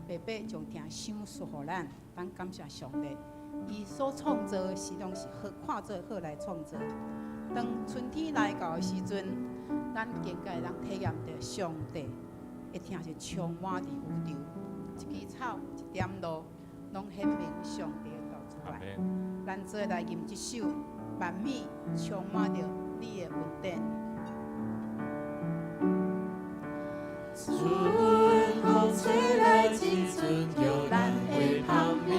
白白将听赏赐予咱，咱感谢上帝。伊所创造的是拢是好，看做好来创造。当春天来到的时阵，咱更加能体验到上帝一听是充满伫宇宙，一枝草、一点露，拢显明上帝的道出来。咱做来吟一首万米，充满着你的恩典。春风吹来一阵摇咱的香味，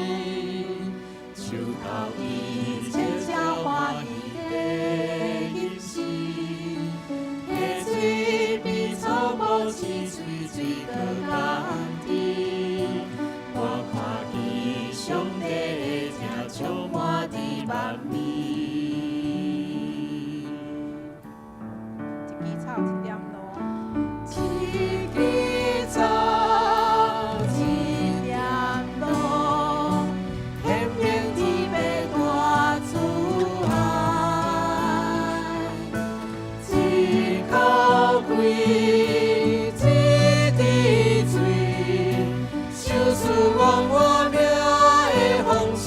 树头伊悄悄欢喜的吟诗，溪水比草木青翠水搁甘甜。我看见上帝的情充满伫万米。一枝草，一点露。一枝草，一点露，显明天的大慈爱。一口气，一滴水，唱出望我命的风声。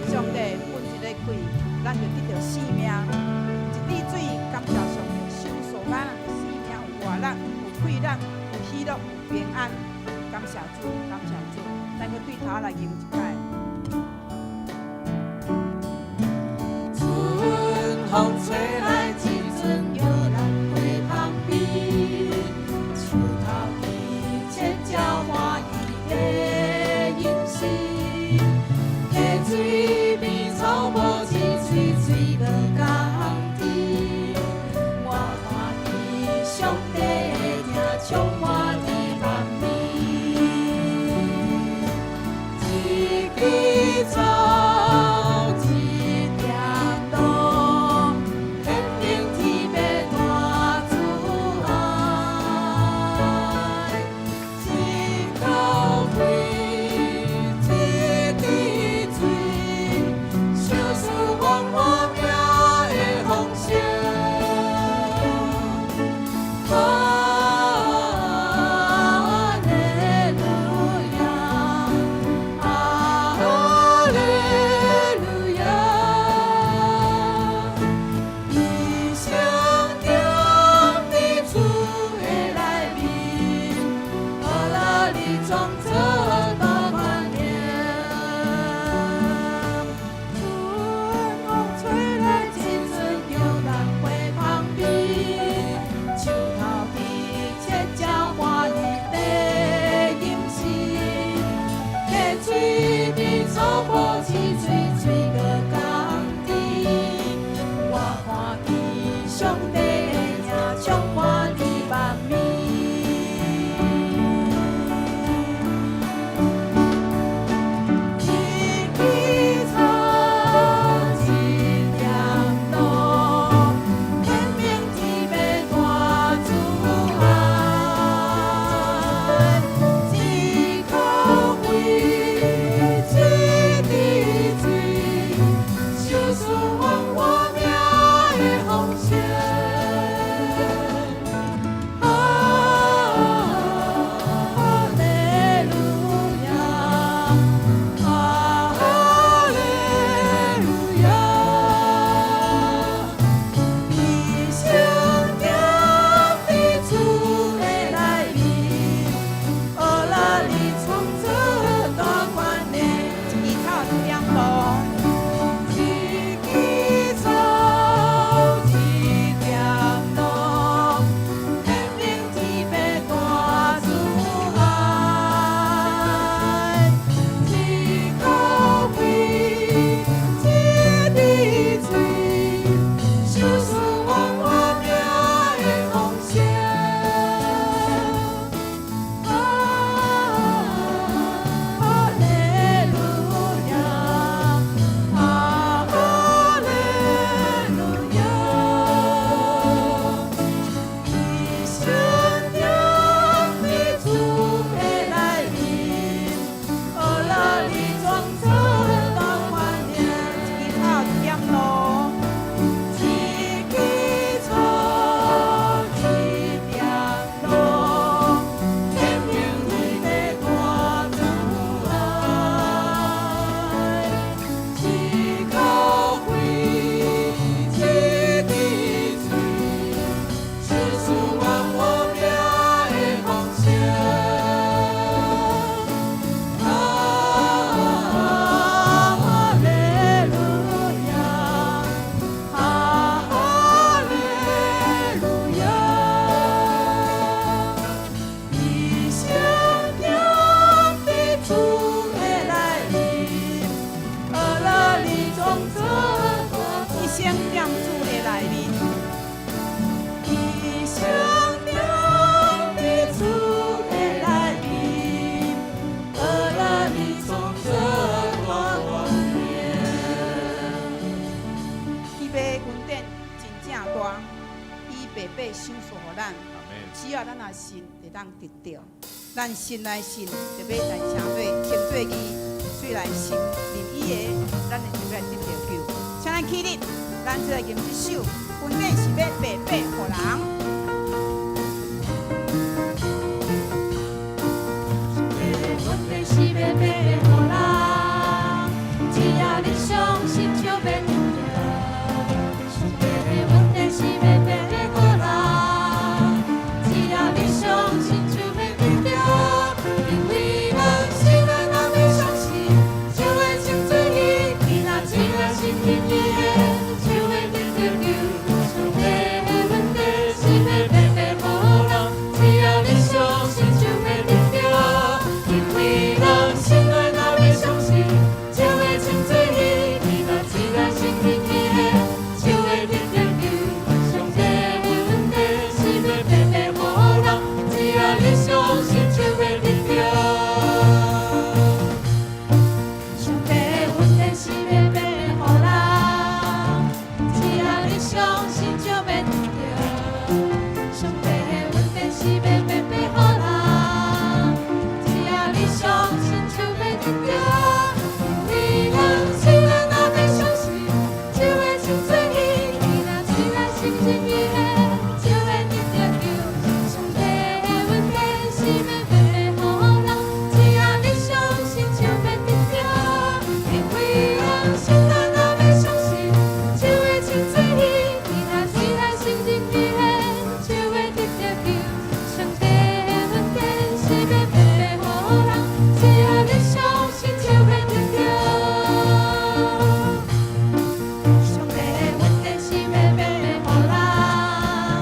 上帝分一个气，咱就得到生命。一滴水，感谢上帝收束咱生命有活力、有气力、有喜乐、有平安。感谢主，感谢主。咱个对头来吟一摆。春风吹来一阵摇咱花香味，树头伊悄悄欢喜的吟诗，溪水比草木青翠水搁甘甜。我看见上帝的听充满伫万米，一枝草，一点露，显明天的大慈爱。一口气，一滴水，唱出望我命的风声。只要咱若信，就当得到。咱信来信，就要来称做义，虽来信任伊的，咱就来得到救。请咱起立，咱就来吟这首，本底是要白白予人。本底是要白白予人，只要你相信就要得到。上帝的本底是要白白予人，只要你相信就要得到。因为咱心内若要相信，就会称作义；你若只来信任伊的，就会得到救。上帝的本底是要白白予人，只要你相信就会得到。因为咱心内若要相信，就会称作义；你若只来信任伊的，就会得到救。上帝的本底是要白白予人，只要你相信就会得到。上帝的本底是要白白予人，只要你相信就会得到。上帝的本底是要白白予人，只要你相信就会得到。因为咱心内若要相信，就会称作义；你若只来信任伊的，就会得到救。上帝的本底是要白白予人，只要你相信就会得到。因为咱心内若要相信，就会称作义；你若只来信任伊的，就会得到救。上帝的本底是要白白予人，只要你相信就会得到。上帝的本底是要白白予人，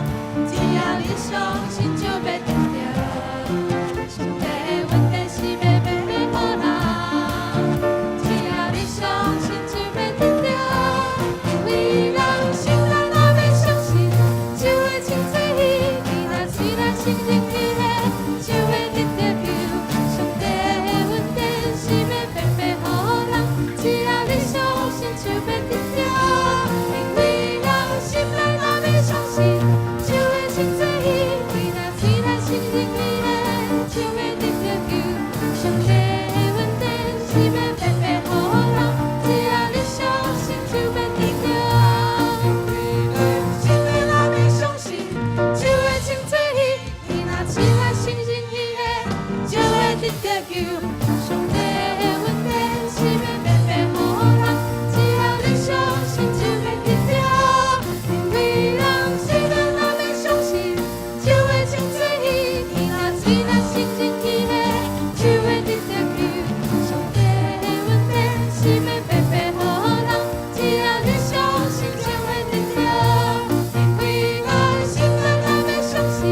只要你相信就会得到。上帝的本底是要白白予人，只要你相信就会得到。因为咱心内若要相信，就会称作义；你若只来信任伊的，就会得到救。上帝的本底是要白白予人，只要你相信就会得到。因为咱心内若要相信，就会称作义；你若只来信任伊的，就会得到救。上帝的本底是要白白予人，只要你相信就会得到。因为咱心内若要相信，就会称作义；你若只来信任伊的，就会得到救。上帝的本底是要白白予人，只要你相信就会得到。因为咱心内若要相信，就会称作义；你若只来信任伊的，就会得到救。上帝的本底是要白白予人，只要你相信就会得到。因为咱心内若要相信，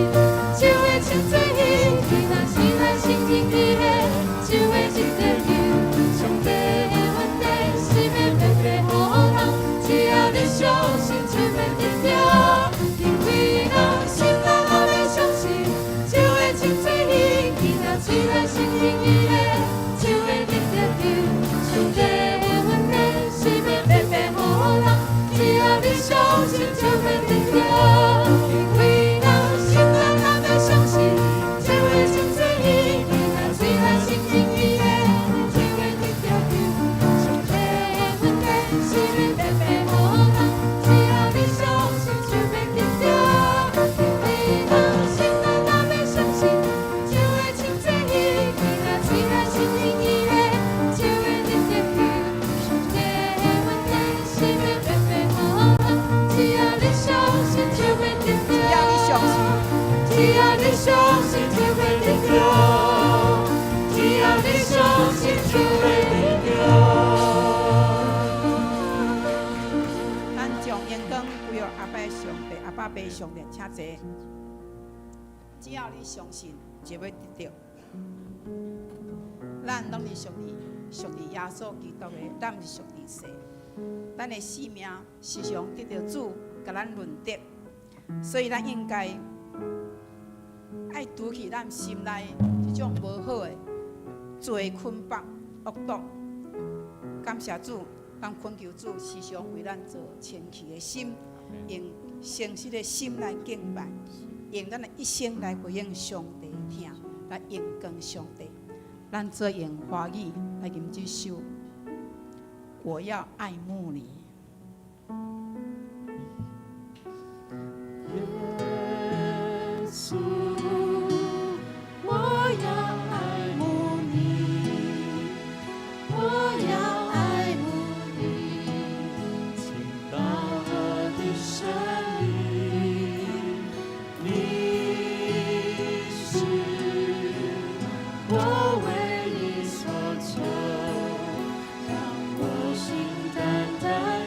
就会称作义；你若只来信任伊的，就会得到救。上帝的本底是要白白予人，只要你相信就会得到。因为咱心内若要相信，就会称作义；你若只来信任伊的，就会得到救。上帝的本底是要白白予人，只要你相信就会得到。因为咱心内若要相信，就会称作义；你若只来信任伊的，就会得到救。上帝的本底是要白白予人，只要你相信就会得到。因为咱心内若要相信，就会称作义；你若只来信任伊的，就会得到救。上帝的本底是要白白予人，只要你相信就会得到。只要你相信就会得到。只要你相信就会得到。咱将阳光归于阿爸上帝，阿爸爸上帝，请坐。只要你相信，就会得到。咱拢是属于耶稣基督的，咱毋是属于世。咱的性命时常得到主甲咱论德，所以咱应该爱除去咱心内这种无好的罪捆绑恶毒。感谢主，咱恳求主时常为咱做清气的心，用诚实的心来敬拜。用咱的一生来回应上帝的听，来荣光上帝。咱做用华语来吟这首《我要爱慕你》。耶稣，我要爱慕你，我要爱慕你，倾倒我的生命，你是我唯一所求，让我心单单。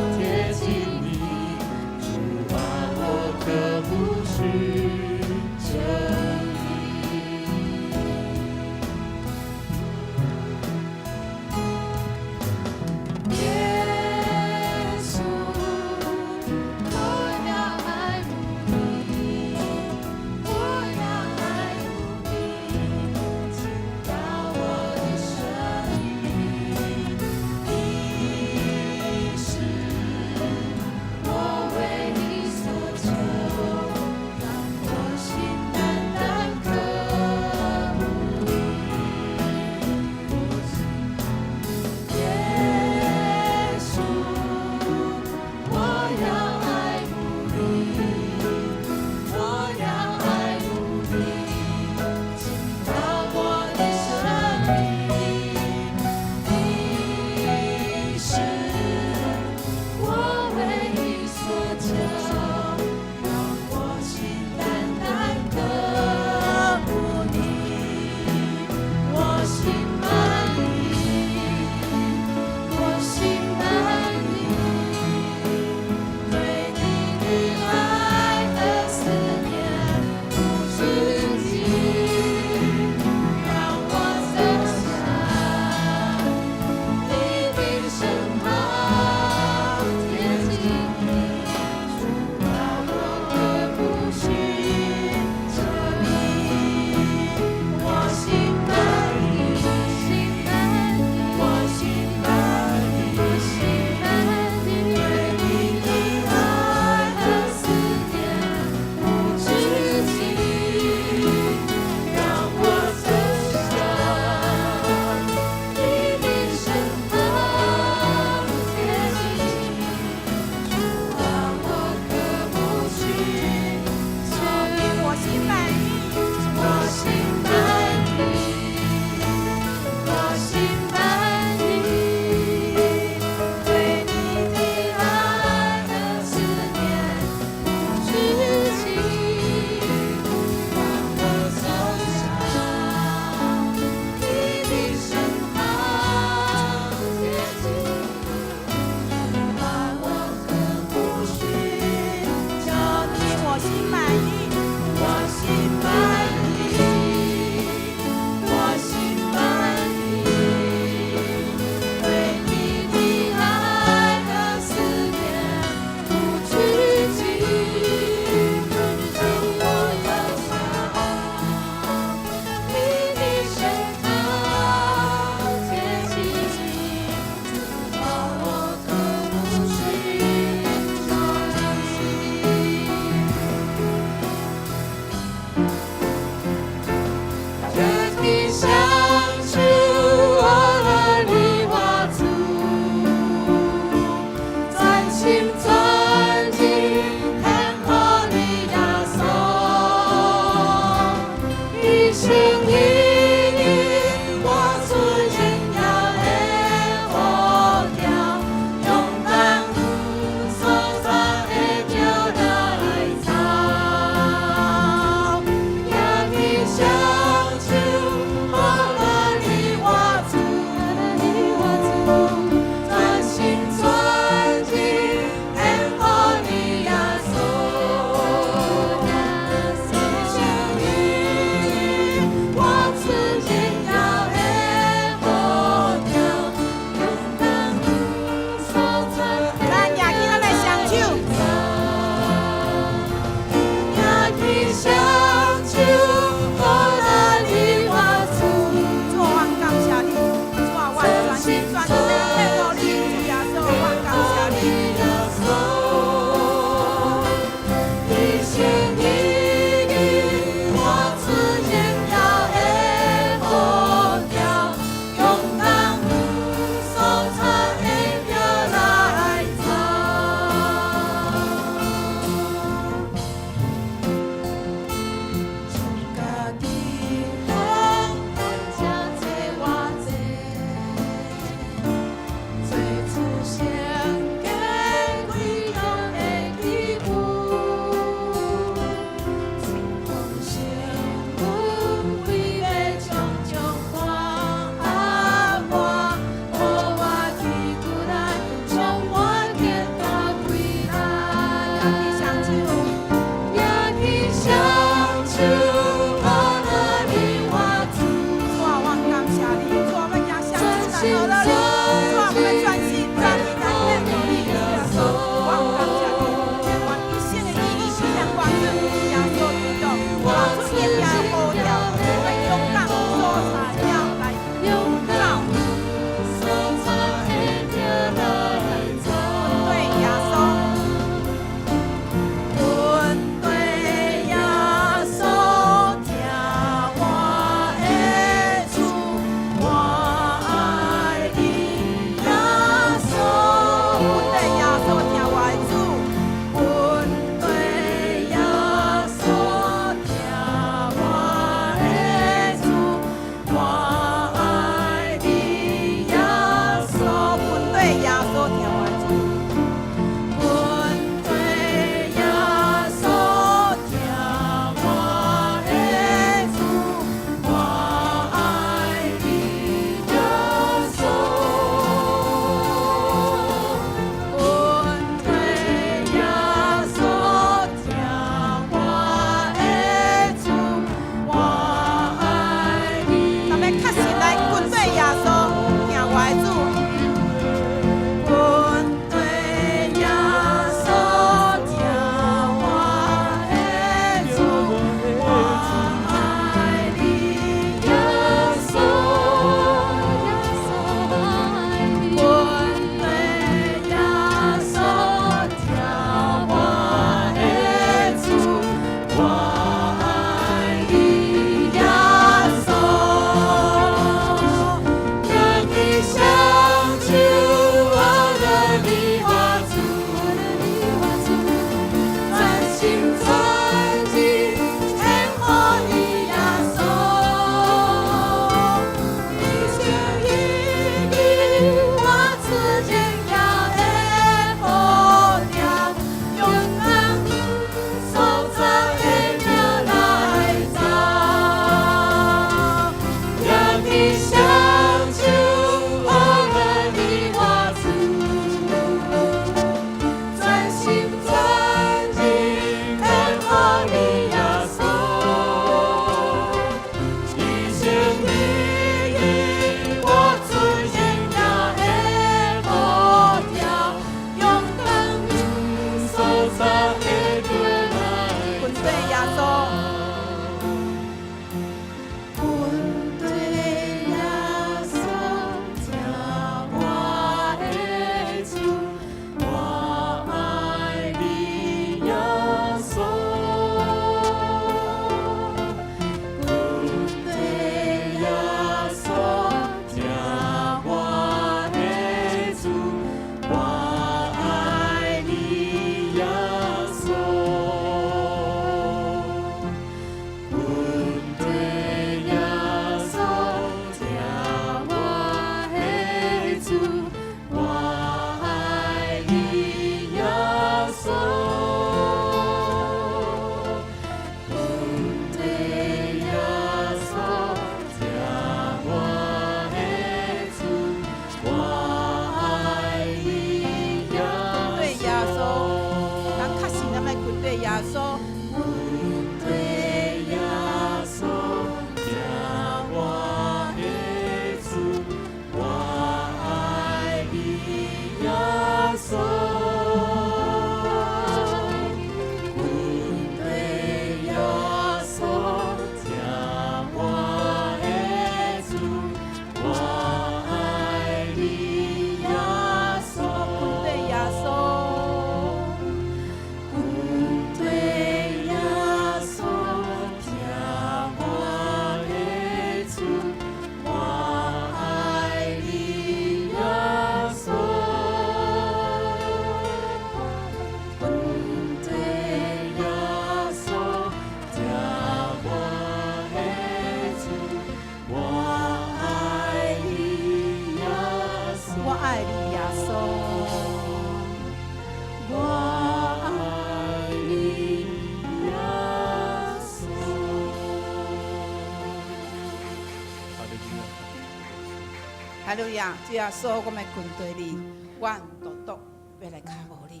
哈利路亚！主啊，所有我们的军队里，阮独独要来靠无你。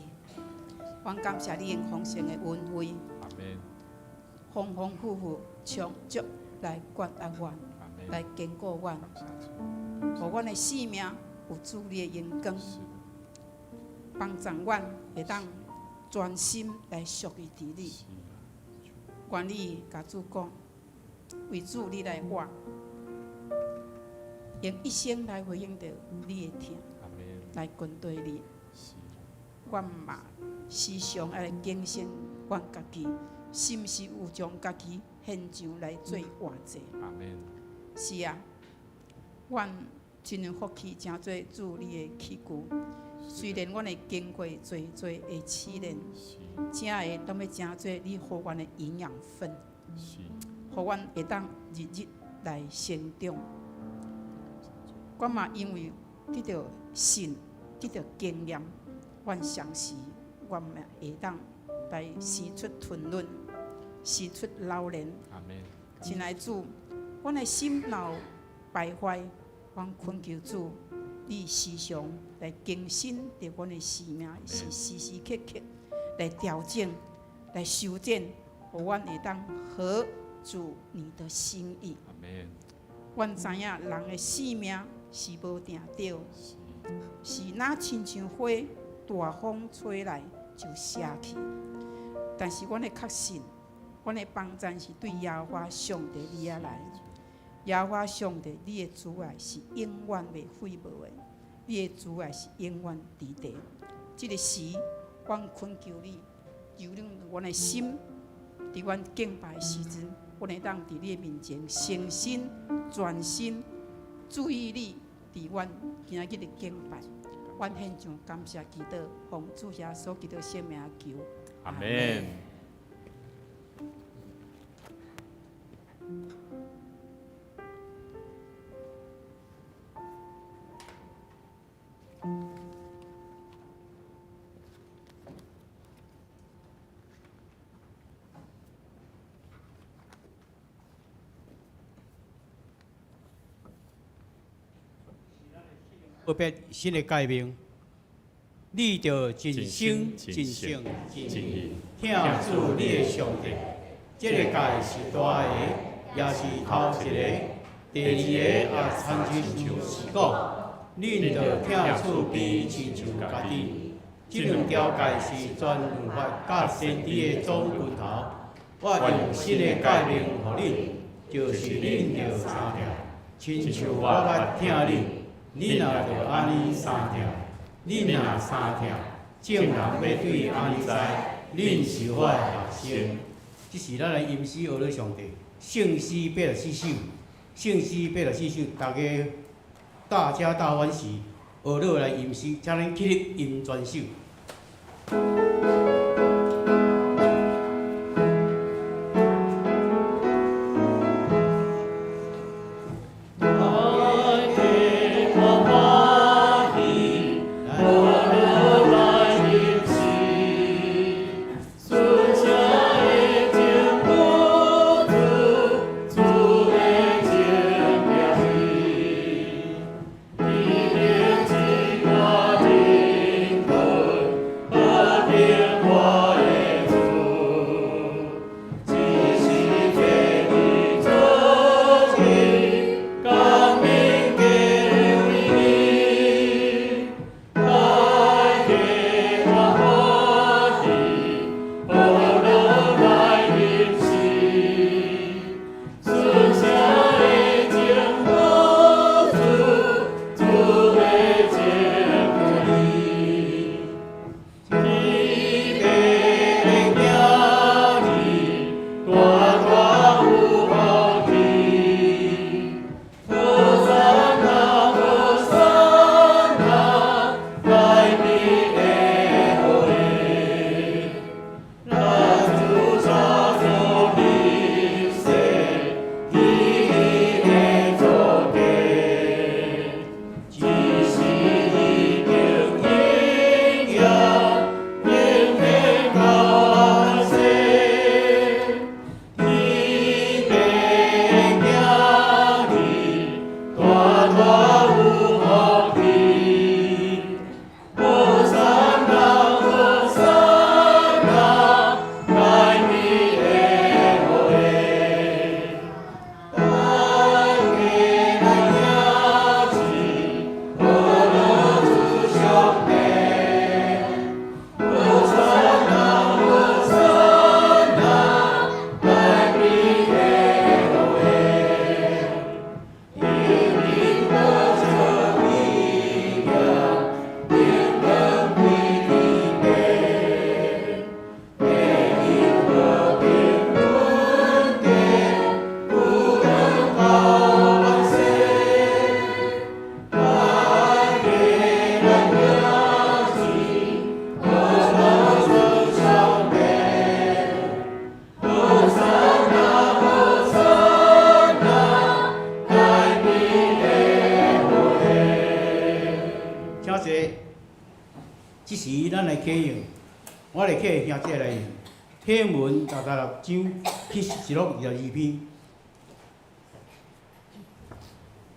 阮感谢你用丰盛的恩惠，丰丰富富、充足来管压阮，来坚固阮，互阮的性命有主你的阳光，帮助阮会当专心来属于伫你。愿你甲主讲，为主你来活。用一生来回应着你的听，来跟对你。阮嘛时常爱来警醒阮家己，是毋是有将家己献上来做活祭？是啊，阮真有福气，真做主你的器具。虽然阮会经过最的试炼，正会拢要真做你互阮的营养分，互阮会当日日来成长。阮嘛因为得到信，得到经验，阮相信阮嘛会当来施出吞论，施出老练。亲爱的主，阮的心若败坏，阮恳求主，你时常来更新着阮的生命，是时时刻刻来调整、来修正，互阮会当合主你的心意。阮知影人的性命是无定着，是若亲像花，大风吹来就谢去。但是阮会确信，阮的帮助是对耶和华上帝你而来。耶和华上帝，你的主爱是永远袂废无的，你的主爱是永远伫地。这个时，阮恳求你，柔软阮的心，伫阮敬拜的时阵，阮会当伫你的面前诚心、专心注意你。伫阮今仔日的敬拜，阮献上感谢祈祷，奉主耶稣基督圣名求，阿门。特别新的诫命，你着尽心、尽性、尽意，听主你的上帝。这个诫是大个，也是头一个。第二个也参照是讲，恁着听主比亲像家己。这两条诫是全律法甲先知的总拳头。我用新的诫命予恁，就是恁着三条，亲像我捌听恁。你若着安尼三条，你若三条，众人要对安尼知，恁是我的学生。这是咱的吟诗学了上帝，圣诗840首，圣诗840首，大家大欢喜，学了来吟诗，请恁起立吟全首。阿济，即时咱来启用，我来启兄弟来用。天文66章第1622篇。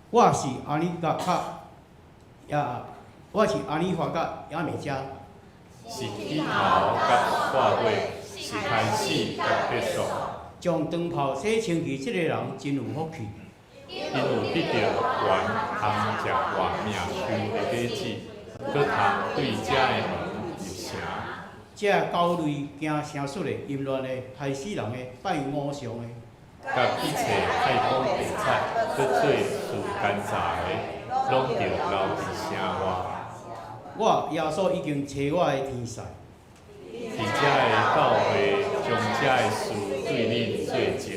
我是阿尼甲我是阿尼法甲亚美加。是起头甲挂尾，是开始甲结束。将长袍洗清气，这个人真有福气。因有得到原通食活命树的果子，搁通对遮的门入城。这高类惊声xuất的淫乱的、害死人的、拜偶像的，甲一切爱讲白菜，搁做事奸诈的，拢着留伫城外。我耶稣已经找我的天使，伫遮的教会将遮的事对恁做证，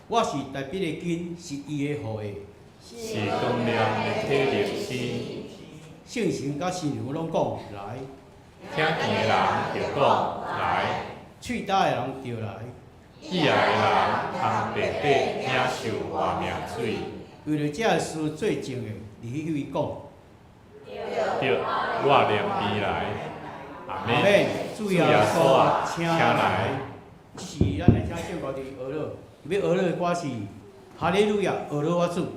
我是代笔的根，是伊的后裔。是光亮的体力星。圣神甲新娘拢讲来，听见的人就讲来，喙焦的人就来，意爱的人通白白领受活命水。为了这事做证的，伫迄位讲。对，我念边来。阿阿免，主耶稣啊，请来。是咱来请圣歌的俄勒，要俄勒的歌是哈利路亚，俄勒我主。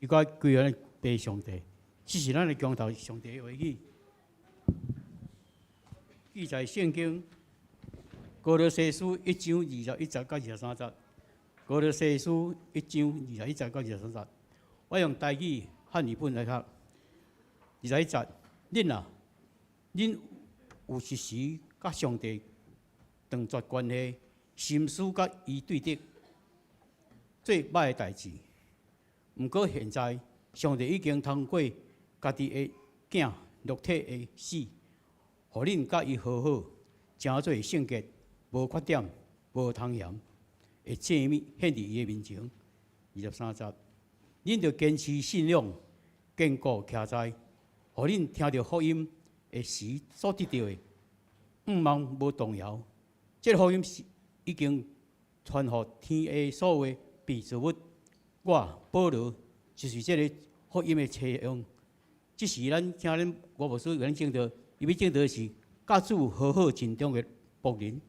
伊甲规个拜上帝，这是咱的强头上帝的话语。记在圣经哥罗西书1章21节到23节。哥罗西书1章21节到23节。我用台语汉语本来读。21节，恁啊，恁有一时甲上帝断绝关系，心思甲伊对敌，做歹的代志。毋过现在，上帝已经通过家己的囝肉体的死，互恁甲伊和好，诚做圣洁，无缺点，无通嫌，会正面显伫伊的面前。23节，恁着坚持信仰，坚固徛在，互恁听到福音的时所得到的，毋茫无动摇。这个福音是已经传予天下所有被造物。我保罗就是这个福音的采用。这是咱听咱我牧师咱证道，伊要证道是甲主和好尽忠的仆人。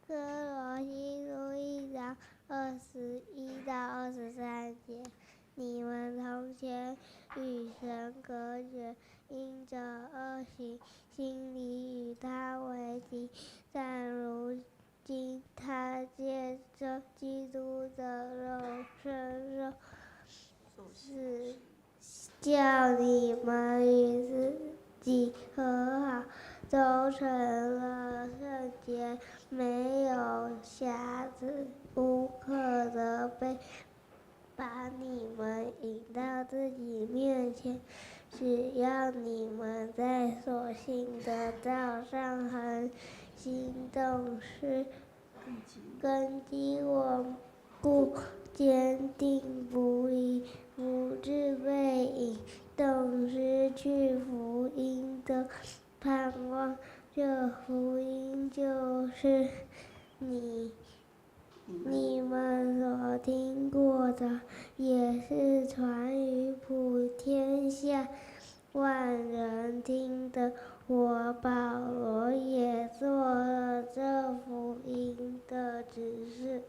哥罗西书1章21到23节，你们从前与神隔绝，因着恶行，心里与他为敌。但如今他借着基督的肉身肉，是叫你们与自己和好，都成了圣洁，没有瑕疵，无可责备，把你们引到自己面前，只要你们在所信的道上恒心动事，根基稳固，坚定不移，不致被引动，失去福音的盼望。这福音就是你们所听过的，也是传于普天下万人听的。我保罗也做了这福音的指示。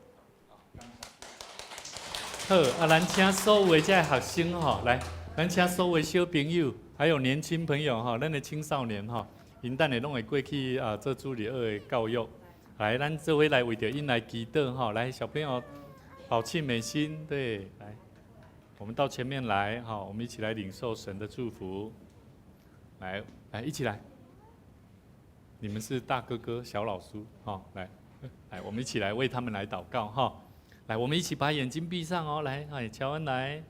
好，咱请所有的这学生吼，来，咱请所有的小朋友，还有年轻朋友吼，咱的青少年吼，因等下拢会过去做主日学的教育。来，咱这回来为着因来祈祷吼，来，小朋友保气美心，对，来，我们到前面来，好，我们一起来领受神的祝福。来，一起来，你们是大哥哥、小老叔，好，来，我们一起来为他们来祷告哈。来，我们一起把眼睛闭上哦，来，乔恩来，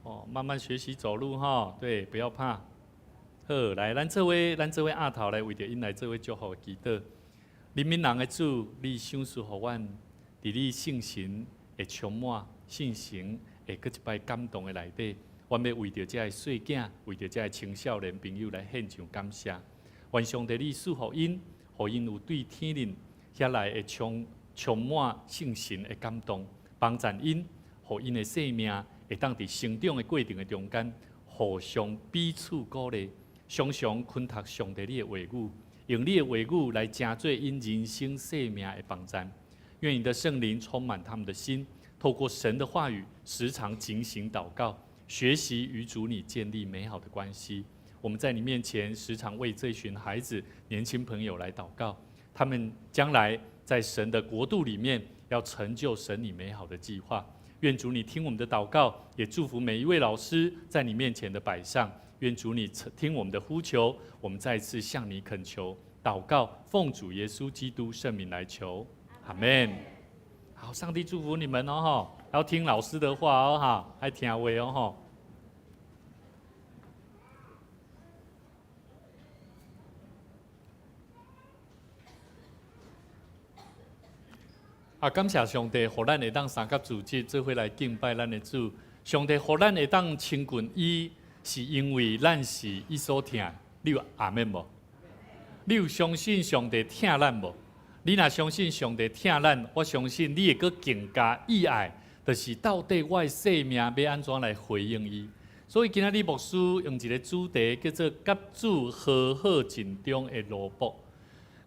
哦，慢慢学习走路哈，对，不要怕。好，来，咱这位阿头来为着因来这位祝福祈祷。人民人的主，你赏赐予阮，伫你圣神会充满，信心会搁一摆感动的内底，阮要为着这个细囝，为着这个青少年朋友来献上感谢。愿上帝你赐福因，互因有对天灵遐来会充满信心的感动。帮助因，互因的生命会当伫成长的过程的中间，互相彼此鼓励，常常昆读上帝你的话语，用你的话语来成做因人生生命的帮助。愿你的圣灵充满他们的心，透过神的话语，时常警醒祷告，学习与主你建立美好的关系。我们在你面前时常为这群孩子、年轻朋友来祷告，他们将来在神的国度里面。要成就神你美好的计划，愿主你听我们的祷告，也祝福每一位老师在你面前的摆上。愿主你听我们的呼求，我们再次向你恳求祷告，奉主耶稣基督圣名来求，阿们。好，上帝祝福你们哦哈，要听老师的话哦哈，爱听话哦哈。感谢上帝，互咱会当三甲主节做伙来敬拜咱的主。上帝互咱会当亲近伊，是因为咱是伊所疼。你有阿们无？你有相信上帝疼咱无？你若相信上帝疼咱，我相信你会更加意爱，就是到底我的生命要安怎来回应伊。所以今仔日牧师用一个主题叫做“甲主和好尽忠的路步”。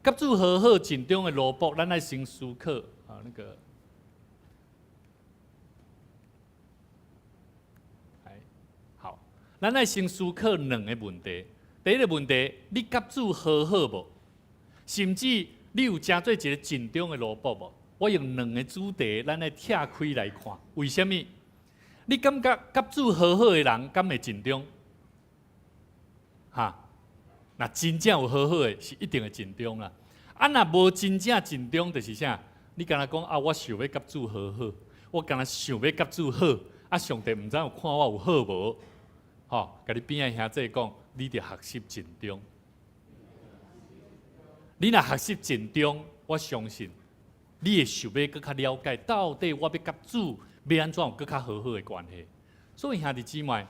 甲主和好尽忠的路步，咱来先思考啊，好，咱来先思考两个问题。第一个问题，你甲主和好无？甚至你有真做一个尽忠的路步无？我用两个主题，咱来拆开来看。为什么？你感觉甲主和好的人，敢会尽忠？哈？那真正有和好的，是一定会尽忠啦。啊，若无真正尽忠，就是啥？你敢若讲啊，我想要甲主和好，我敢若想要甲主好，啊，上帝毋知有看我有好无？吼，甲你边仔兄弟讲，你着学习尽忠。你若学习尽忠，我相信你会想要更较了解，到底我要甲主要安怎有更较好的关系。所以兄弟姊妹，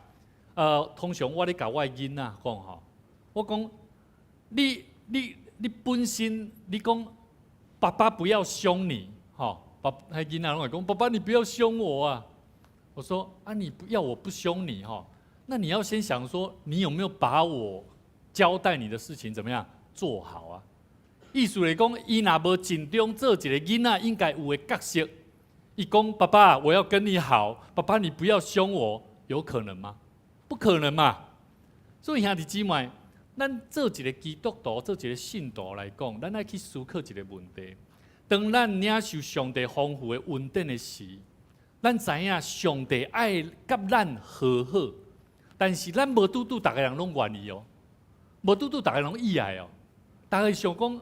通常我咧甲我的囡仔讲吼，我讲你本身你讲爸爸不要凶你，吼，囡仔拢会讲爸爸你不要凶我啊。我说啊，你不要我不凶你吼，那你要先想说你有没有把我交代你的事情怎么样做好啊？意思来讲，伊若无尽忠做一个囡仔应该有的角色，伊讲爸爸我要跟你好，爸爸你不要凶我，有可能吗？不可能嘛。所以兄弟姊妹，咱做一个基督徒，做一个信徒来讲，咱爱去思考一个问题：当咱领受上帝丰富的恩典的时，咱知影上帝爱甲咱和好，但是咱无拄拄逐个人拢愿意哦，无拄拄逐个人拢意爱哦。大家想讲，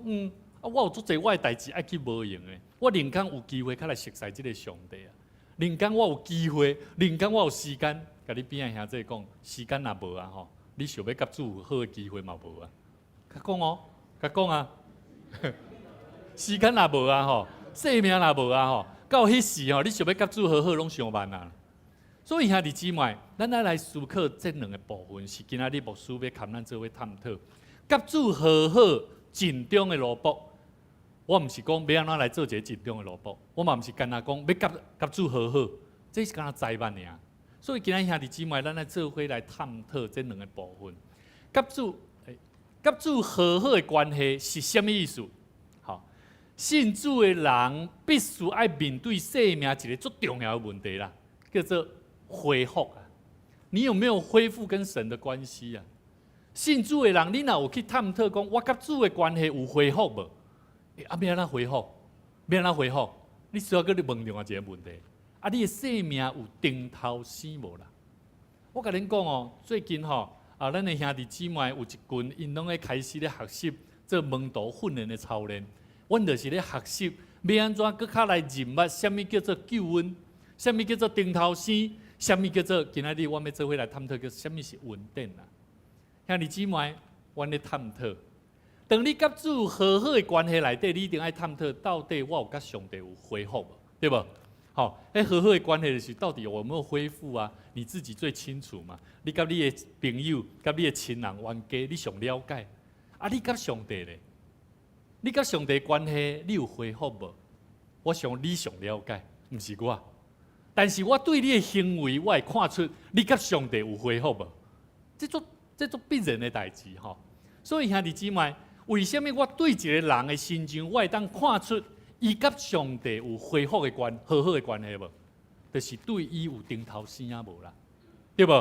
我有足侪我的代志爱去无用的，我宁敢有机会较来熟悉即个上帝啊，宁敢我有机会，宁敢我有时间，甲你边仔兄弟讲，时间若无啊吼，你想要甲主有好的机会嘛无啊？甲讲哦，甲讲啊，时间若无啊吼，性命若无啊吼，到迄时吼，你想要甲主好好拢上慢啊。所以兄弟姊妹，咱来思考这两个部分，是今仔日牧师要牵咱做伙探讨，甲主和好尽忠的路步。我毋是讲要安怎来做一个尽忠的路步，我嘛毋是干那讲要甲主和好，这是干那栽万尔。所以今仔兄弟姊妹，咱来做伙来探讨这两个部分。甲主和好的关系是什么意思？好，信主的人必须爱面对生命一个最重要的问题啦，叫做恢复啊。你有没有恢复跟神的关系啊？信主的人，你若有去探讨讲，我甲主的关系有恢复无？要安怎恢复？要安怎恢复？你需要搁你问另外一个问题：啊，你的生命有顶头生无啦？我甲恁讲哦，最近吼咱的兄弟姊妹有一群，因拢咧开始咧学习做门徒训练的操练。阮就是咧学习要安怎搁较来认捌什么叫做救恩，什么叫做顶头生，什么叫做今仔日我要做伙来探讨叫什么是恩典啊？兄弟姊妹，阮咧探讨。当你甲主和好的关系内底，你一定爱探讨到底我有甲上帝有恢复无，对无？好，和好的关系就是到底有没有恢复啊？你自己最清楚嘛。你甲你的朋友、甲你的亲人、冤家，你上了解。啊，你甲上帝咧？你甲上帝的关系，你有恢复无？我想你上了解，毋是我。但是我对你的行为，我会看出你甲上帝有恢复无？这做必然的代志吼。所以兄弟姊妹。为什么我对一个人的心情，我会当看出伊甲上帝有恢复的和好的关系无？就是对伊有顶头生啊无啦，对不？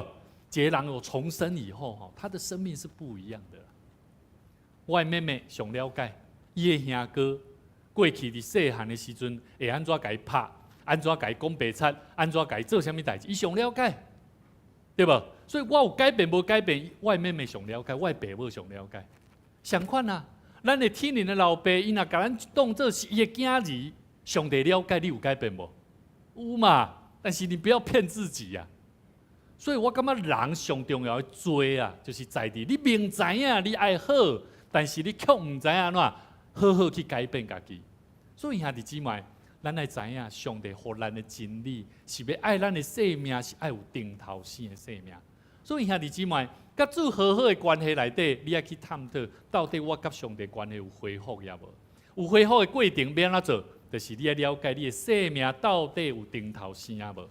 一个人有重生以后，吼，他的生命是不一样的。我的妹妹上了解，伊的兄哥过去伫细汉的时阵，会安怎甲伊拍，安怎甲伊讲白贼，安怎甲伊做啥物代志，伊上了解，对不？所以我有改变无改变，我的妹妹上了解，我的爸母上了解。相款啊，咱的天然的老爸，伊若甲咱当作是伊的囝儿，上帝了解你有改变无？有嘛？但是你不要骗自己呀、所以我感觉人上重要的罪啊，就是在于你明知影你爱好，但是你却唔知影安怎好好去改变家己。所以兄弟姊妹，咱来知影上帝予咱的真理，是要爱咱的生命，是爱有顶头生的生命。所以兄弟姊妹。甲主和好的关系内底，你要去探讨，到底我甲上帝关系有恢复也无？有恢复的过程要安怎做？就是你要了解你的生命到底有顶头生啊无？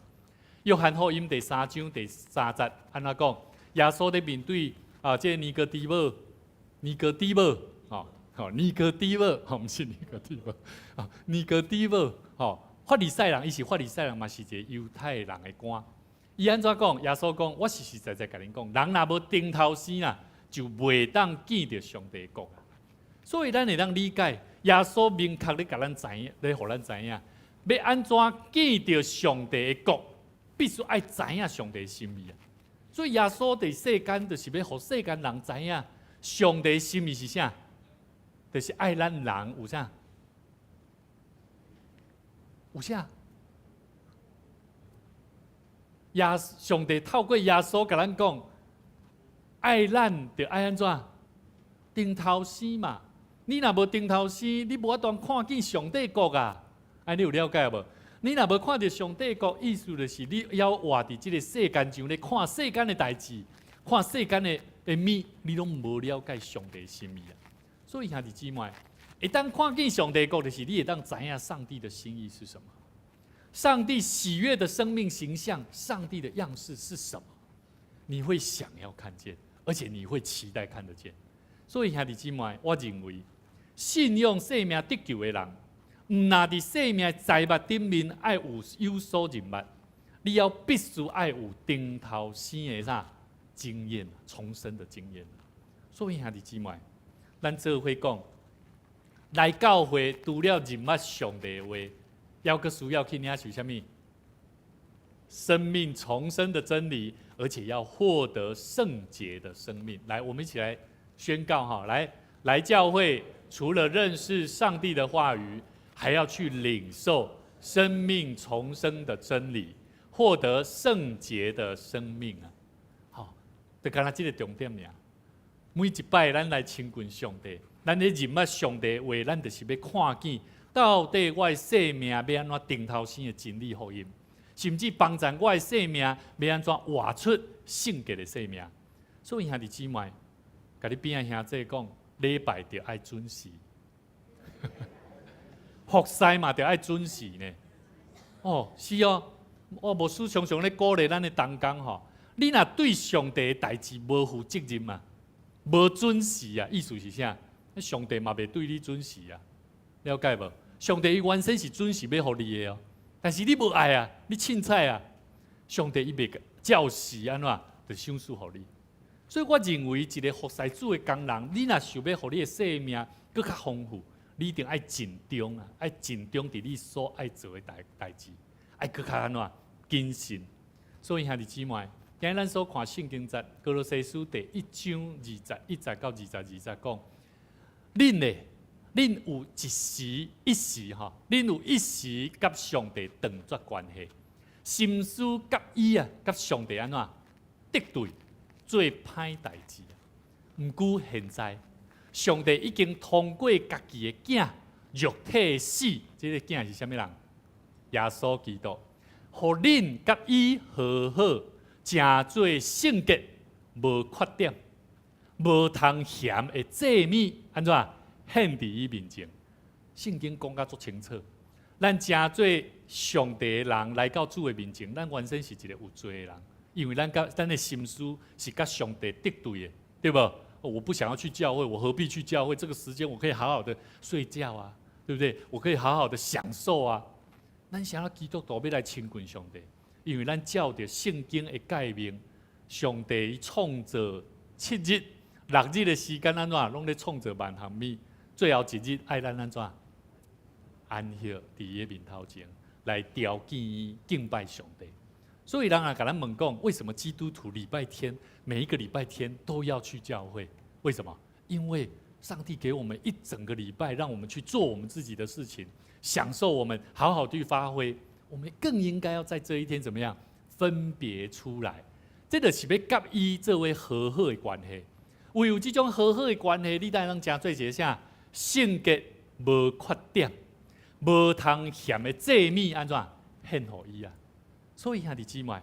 约翰福音第3章第3节安怎讲？耶稣在面对这尼哥底母，尼哥底母，不是尼哥底母，尼哥底母，法利赛人，伊是法利赛人嘛，是一个犹太人的官。伊安怎讲？耶稣讲：我实实在在甲恁讲，人若无顶头生啊，就袂当见到上帝的国啊。所以咱会当理解，耶稣明确咧甲咱知影，咧互咱知影，要安怎见到上帝的国，必须爱知影上帝的心意啊。所以耶稣伫世间，就是要互世间人知影，上帝的心意是啥？就是爱咱人有啥？有啥？上帝透过耶稣甲咱讲，爱咱就爱安怎？顶头生嘛。你若无顶头生，你无法度看见上帝国啊！你有了解无？你若无看到上帝国，意思就是你要活伫即个世间上咧看世间的代志，看世间的物，你拢无了解上帝的心意啊！所以兄弟姊妹，一旦看见上帝国，就是你会当知影上帝的心意是什么。上帝喜悦的生命形象，上帝的样式是什么？你会想要看见，而且你会期待看得见。所以兄弟姊妹，我认为信仰生命得救的人，毋那伫生命财物顶面爱有所认物，你要必须爱有顶头生的啥经验，重生的经验。所以兄弟姊妹，咱做伙讲，来教会除了认捌上帝的话，要个需要去领受什么？生命重生的真理，而且要获得圣洁的生命。来，我们一起来宣告哈！来教会，除了认识上帝的话语，还要去领受生命重生的真理，获得圣洁的生命啊！好，就刚才这个重点呀。每一摆咱来亲近上帝，咱咧认捌上帝话，咱就是要看见。到底我的生命要安怎顶头生的真理福音，甚至帮助我的生命要安怎活出圣洁的生命。所以兄弟姊妹，甲你边仔兄弟讲，礼拜就爱准时，服侍嘛就爱准时呢。是哦，我牧师常常咧鼓励咱的同工吼，你若对上帝的代志无负责任嘛，无准时啊，意思是啥？上帝嘛袂对你准时啊。了解无？上帝伊原先是准时要互你的哦，但是你无爱啊，你凊彩啊，上帝伊袂照时安怎，就赏赐互你。所以我认为一个服侍主的工人，你若想要互你的生命更较丰富，你一定爱尽忠啊，爱尽忠伫你所爱做的代志，爱更较安怎谨慎。所以兄弟姊妹，今日咱所看圣经节哥罗西书第1章21节到22节讲，恁有一时吼，恁有一时甲上帝断绝关系，心思甲伊啊，甲上帝安怎敌对，做歹代志。毋过现在，上帝已经通过家己的囝肉体死，这个囝是啥物人？耶稣基督，互恁甲伊和好，诚做圣洁，无缺点，无通嫌的祭物，安怎？献伫伊面前，圣经讲甲足清楚。咱诚做上帝的人来到主的面前，咱原身是一个有罪的人，因为咱的心思是甲上帝敌对的，对不？我不想要去教会，我何必去教会？这个时间我可以好好的睡觉啊，对不对？我可以好好的享受啊。咱想要基督徒要来亲近上帝，因为咱照着圣经的诫命，上帝创造7日、6日的时间安怎，拢咧创造万项物。最后一日爱咱安怎安息伫伊面头前来朝见伊敬拜上帝。所以人啊，甲咱问讲，为什么基督徒礼拜天每一个礼拜天都要去教会？为什么？因为上帝给我们一整个礼拜，让我们去做我们自己的事情，享受我们好好去发挥。我们更应该要在这一天怎么样分别出来？这就是要甲伊作为和好的关系。唯有这种和好的关系，你才能真做一个啥？圣洁无缺点，无通嫌的祭物安怎献互伊啊？所以兄弟姊妹，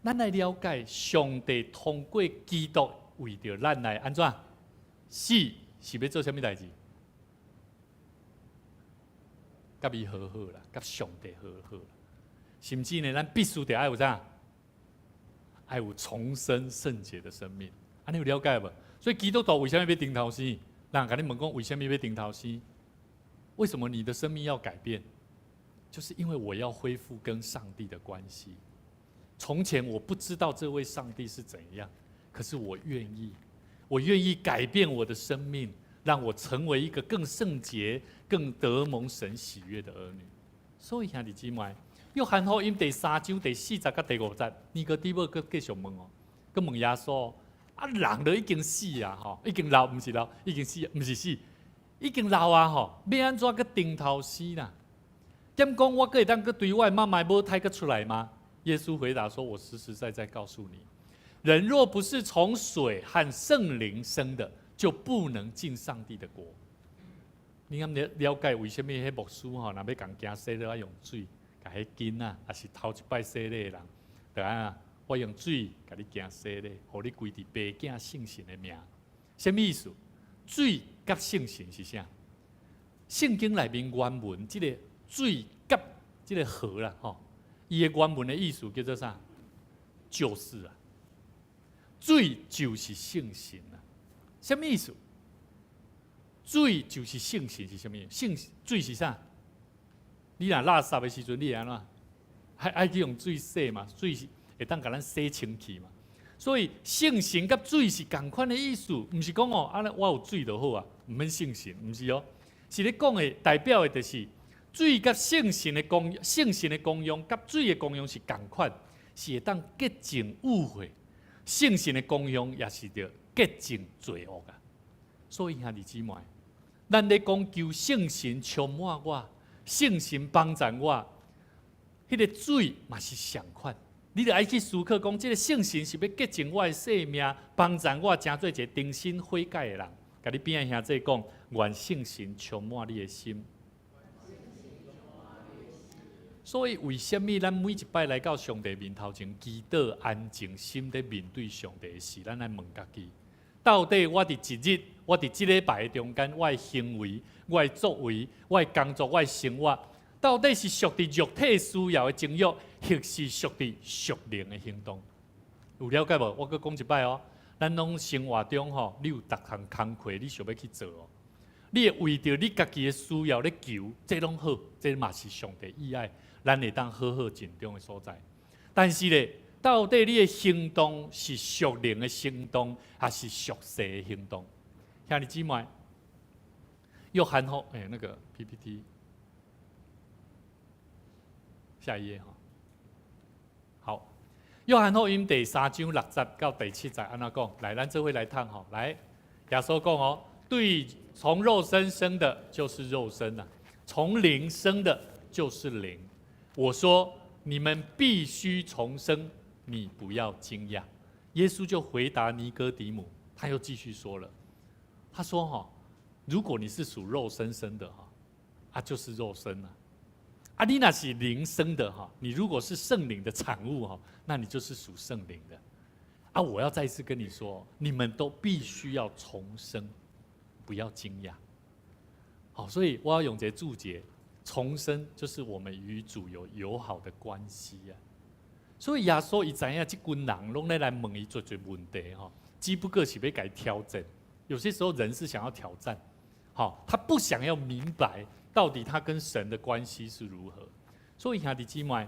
咱来了解上帝通过基督为着咱来安怎死，是要做啥物代志？甲伊和好啦，甲上帝和好啦。甚至呢，咱必须得爱有啥？爱有重生圣洁的生命。安尼有了解无？所以基督徒为什么要顶头生？人甲你问讲，为什么要顶头生？为什么你的生命要改变？就是因为我要恢复跟上帝的关系。从前我不知道这位上帝是怎样，可是我愿意改变我的生命，让我成为一个更圣洁、更得蒙神喜悦的儿女。所以兄弟姊妹，约翰福音第3章第40到第50，尼哥底母继续问哦，佮问耶稣：啊，人都已经死啊，吼，已经老，不是老，已经死，不是死，已经老啊，吼，要安怎佮顶头死啦？点讲我可以当个对外妈妈母胎个出来吗？耶稣回答说：“我实实在在告诉你，人若不是从水和圣灵生的，就不能进上帝的国。”你敢了解为什么迄牧师吼，若要共惊洗了要用水，甲迄囡仔，也是头一摆洗礼的人，就安我用水甲你惊洗礼，互你归伫白囝圣神的名。什么意思？水甲圣神是啥？圣经内面原文即个水甲即个河啦，吼，伊的原文的意思叫做啥？就是啊，水就是圣神啊。什么意思？水就是圣神是什么？水是啥？你若垃圾的时阵，你会安怎？爱去用水洗嘛？水是会当甲咱洗清气嘛？所以圣神甲水是同款的意思，毋是讲哦，我有水就好啊，毋免圣神，毋是哦。是咧讲的代表的就是水甲圣神的功用，甲水的功用是同款，是会当洁净污秽。圣神的功用也是着洁净罪恶啊。所以兄弟姊妹，咱咧讲求圣神充满我，圣神帮助我，迄个水嘛是相款。你着爱去思考讲，这个圣神是要洁净我的生命，帮助我成做一个重新悔改的人。甲你边仔兄弟讲，愿圣神充满你的心。所以为什么咱每一摆来到上帝面头前祈祷、安静心在面对上帝的事，咱来问家己：到底我伫一日，我伫这礼拜的中间，我的行为、我的作为、我的工作、我的生活，到底是属伫肉体需要的情欲，还是属伫属灵的行动？有了解无？我搁讲一摆哦。咱拢生活中吼，你有逐项工课，你想要去做哦。你会为着你家己的需要咧求，这拢好，这嘛是上帝意爱，咱会当好好尽忠的所在。但是咧，到底你的行动是属灵的行动，还是属世的行动？兄弟姊妹，约翰福那个 PPT， 下一页哈。好。约翰福音第3章60到第70安怎讲？来，咱这回来探吼。来，耶稣讲哦，对，从肉身生的就是肉身啊，从灵生的就是灵。我说你们必须重生，你不要惊讶。耶稣就回答尼哥底母，他又继续说了，他说哈，如果你是属肉身生的哈，就是肉身啊。你那是灵生的哈，你如果是圣灵的产物哈，那你就是属圣灵的。我要再一次跟你说，你们都必须要重生，不要惊讶。好，所以我要用这注解，重生就是我们与主有友好的关系啊。所以耶稣伊知影这群人拢来问伊做问题哈，只不过是要给挑战。有些时候人是想要挑战，好，他不想要明白。到底他跟神的关系是如何？所以兄弟姊妹，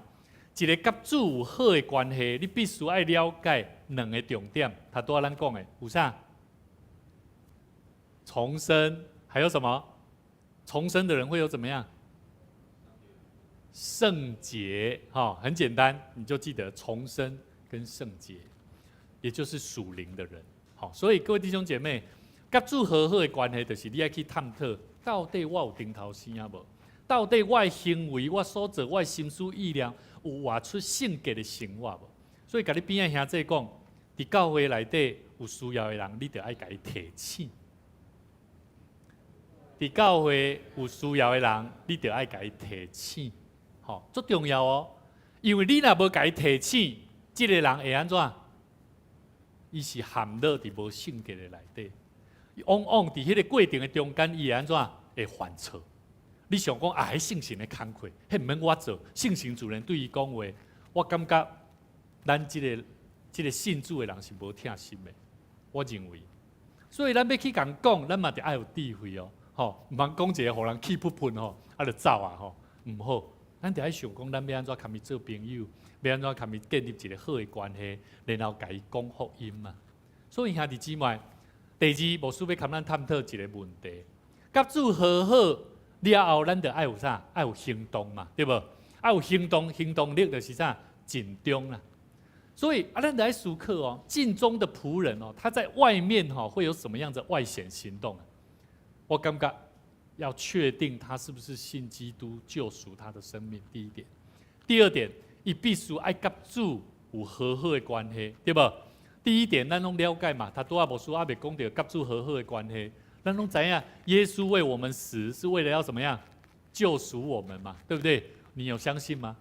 一个甲主有好的关系，你必须要了解两个重点。他都咱讲的有啥？重生，还有什么？重生的人会有怎么样？圣洁，很简单，你就记得重生跟圣洁，也就是属灵的人。好，所以各位弟兄姐妹，甲主好好的关系，就是你要去探讨。到底我有顶头生啊无？到底我的行为、我所做、我的心思意念有活出圣洁的生活无？所以，甲你边仔兄弟讲，伫教会内底有需要的人，你就爱甲伊提醒；伫教会有需要的人，你就爱甲伊提醒。好，足重要哦。因为你若无甲伊提醒，这个人会安怎？伊是陷落伫无圣洁的内底。往往伫迄个过程的中间，伊会安怎会犯错？你想讲啊，迄圣神的工课，迄毋免我做，圣神自然对伊讲话。我感觉咱即个信主的人是无疼心的，我认为。所以咱要去共讲，咱嘛得爱有智慧哦，吼，毋通讲一个互人气不喷吼，啊就走啊吼，毋好。咱得爱想讲，咱要安怎甲伊做朋友，要安怎甲伊建立一个好的关系，然后甲伊讲福音嘛。所以兄弟姊妹，第二牧师要甲咱探讨一个问题：甲主和好了后，咱得爱有啥？爱有行动嘛，对无？爱有行动，行动力就是啥？尽忠啦。所以咱得爱思考哦，尽忠的仆人哦，他在外面会有什么样的外显行动？我感觉要确定他是不是信基督救赎他的生命，第一点。第二点，伊必须爱甲主有和好的关系，对不？第一点，咱拢了解嘛，他多阿牧师阿未讲到甲主和好的关系，咱拢知影，耶稣为我们死是为了要怎么样救赎我们嘛，对不对？你有相信吗？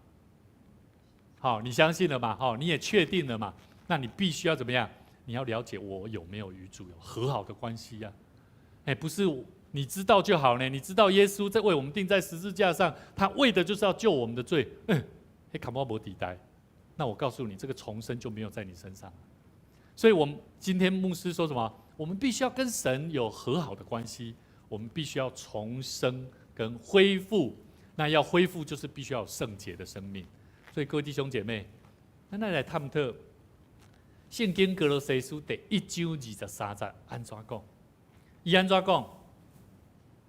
好，你相信了嘛？好，你也确定了嘛？那你必须要怎么样？你要了解我有没有与主有和好的关系呀？不是你知道就好呢。你知道耶稣在为我们钉在十字架上，他为的就是要救我们的罪。卡莫伯抵呆，那我告诉你，这个重生就没有在你身上。所以，我们今天牧师说什么？我们必须要跟神有和好的关系，我们必须要重生跟恢复。那要恢复，就是必须要有圣洁的生命。所以，各位弟兄姐妹，咱来探讨圣经歌罗西书第1章23节安怎讲？伊安怎讲？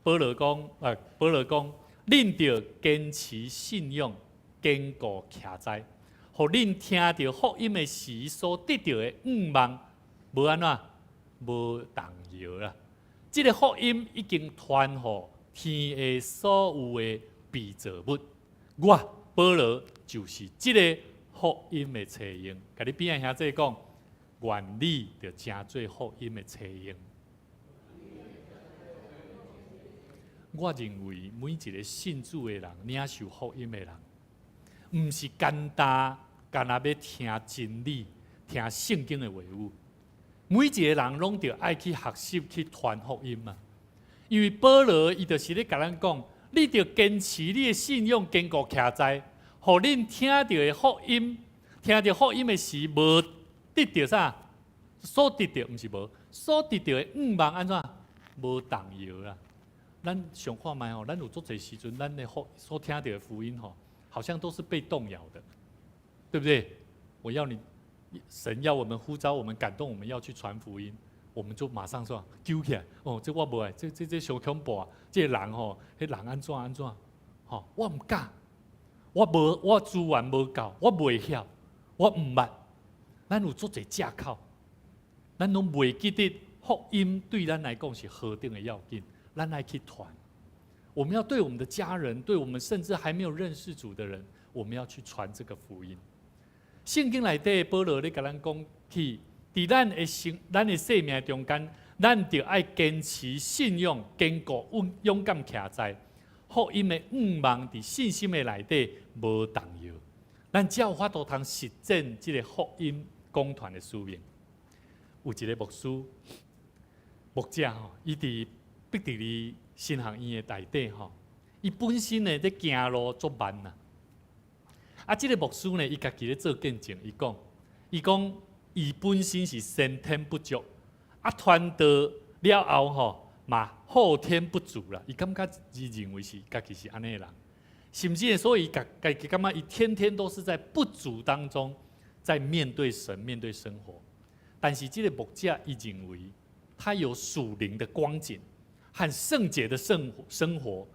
保罗讲，恁着坚持信仰，坚固徛在，互恁听到福音的时所得到的愿望，无安怎？无动摇啦。这个福音已经传互天的所有的被造物。我保罗就是这个福音的册用。甲你边仔兄弟讲，原理就真做福音的册用。我认为每一个信主的人，领受福音的人，唔是简单要听真理、听圣经的话语。每一个人拢着爱去学习去传福音嘛。因为保罗伊就是咧甲咱讲，你着坚持你的信仰，坚固徛在，互恁听到的福音，听到福音的时，无得到啥？所得到唔是无，所得到的愿望安怎？无动摇啦。咱想看卖吼，咱有足侪时阵，咱的所听到的福音吼，好像都是被动摇的，对不对？我要你，神要我们呼召我们，感动我们要去传福音，我们就马上说揪起来。哦，这我无爱，这伤恐怖啊！这人吼，迄人安怎？吼，我唔敢，我资源无够，我袂晓，我唔捌。咱有足侪借口，咱拢袂记得福音对咱来讲是何等的要紧。咱来去传，我们要对我们的家人，对我们甚至还没有认识主的人，我们要去传这个福音。圣经内底保罗咧甲咱讲去，伫咱的生命中间，咱就爱坚持信仰，坚固勇敢徛在福音的愿望伫信心的内底无动摇。咱才有法度通实践这个福音讲传的使命。有一个牧者吼，伊伫必伫哩新学院的内底吼，伊本身呢在行路足慢呐。这个牧师呢，伊家己咧做见证，伊讲伊本身是先天不足，传道了后吼嘛后天不足啦。伊感觉伊认为是家己是安尼的人，甚至呢，所以家己感觉伊天天都是在不足当中，在面对神、面对生活。但是这个牧者伊认为，他有属灵的光景。和圣洁的生活，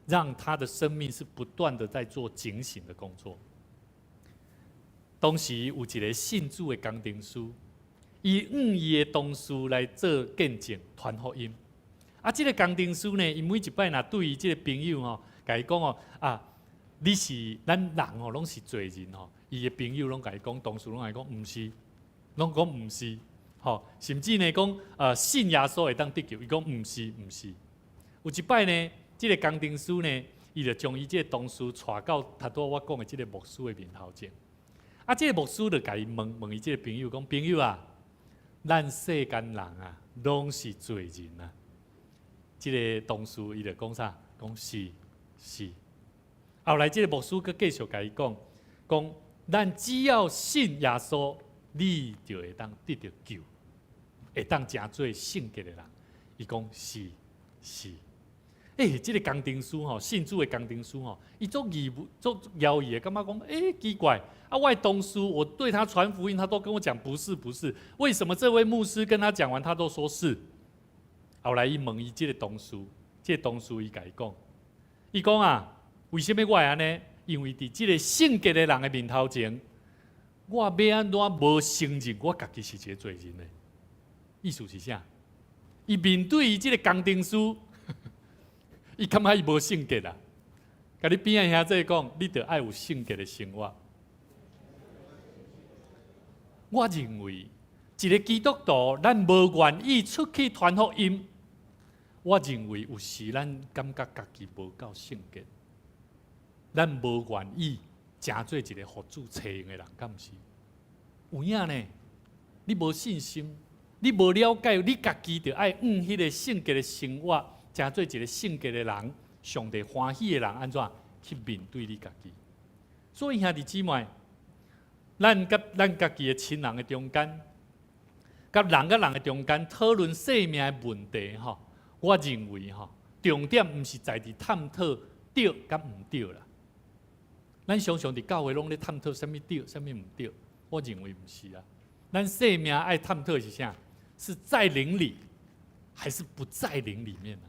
让他的生命是不断的在做警醒的工作。当时有一个信主的工程师，伊伊的同事来做见证传福音。这个工程师呢，伊每一摆若对伊这个朋友吼，甲伊讲你是咱人吼，拢是罪人吼。伊的朋友拢甲伊讲，同事拢甲伊讲，唔是，拢讲唔是。甚至呢讲信耶稣会当得救，伊讲唔是。有一摆呢，这个工程师呢，伊就将伊这个同事带到头拄我讲的这个牧师的面头前。这个牧师就甲伊问伊这个朋友讲：朋友啊，咱世间人啊，拢是罪人啊。这个同事伊就讲啥？讲是是。后来，这个牧师佮继续甲伊讲，咱只要信耶稣，你就会当得到救，会当成做圣洁的人。伊讲是。这个工程师吼，信主的工程师吼，伊足摇曳的，感觉讲，奇怪，我的同事，我对他传福音，他都跟我讲不是，为什么这位牧师跟他讲完，他都说是？后来伊问伊这个同事，伊甲伊讲啊，为什么我会安尼？因为伫这个圣洁的人的面头前，我要安怎无承认我家己是一个罪人呢？意思是啥？伊面对伊这个工程师。伊感觉伊无圣洁啦，甲你边仔兄弟讲，你着爱有圣洁的生活。我认为一个基督徒，咱无愿意出去传福音。我认为有时咱感觉家己无够圣洁，咱无愿意成做一个互主找用的人，敢毋是？有影呢？你无信心，你无了解，你家己着爱迄个圣洁的生活。成做一个圣洁的人，上帝欢喜的人，安怎去面对你家己？所以兄弟姊妹，咱家己的亲人的中间，甲人的中间讨论生命的问题吼，我认为吼，重点毋是在伫探讨对甲毋对啦。咱常常伫教会拢咧探讨什么对，什么毋对，我认为毋是啊。咱生命爱探讨的是啥？是在灵里，还是不在灵里面呢？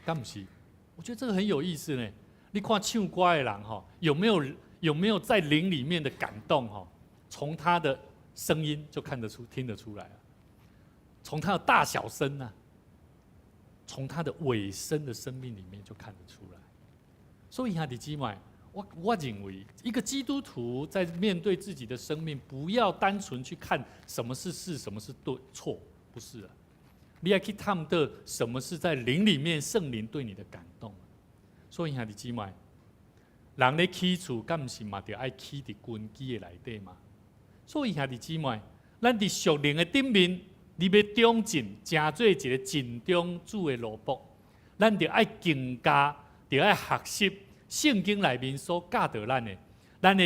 敢不是？我觉得这个很有意思呢。你看唱歌的人哈，有没有在灵里面的感动哈？从他的声音就看得出、听得出来了。从他的大小声啊，从他的尾声的生命里面就看得出来。所以兄弟姊妹，我认为一个基督徒在面对自己的生命，不要单纯去看什么是是，什么是对错，不是啊。你要去探讨什么是在灵里面圣灵对你的感动。所以兄弟姊妹，人咧起厝，敢毋是嘛？着爱起伫根基的内底嘛。所以兄弟姊妹，咱伫属灵的顶面，你要长进，成做一个尽忠主的奴仆。咱着爱更加，着爱学习圣经内面所教导咱的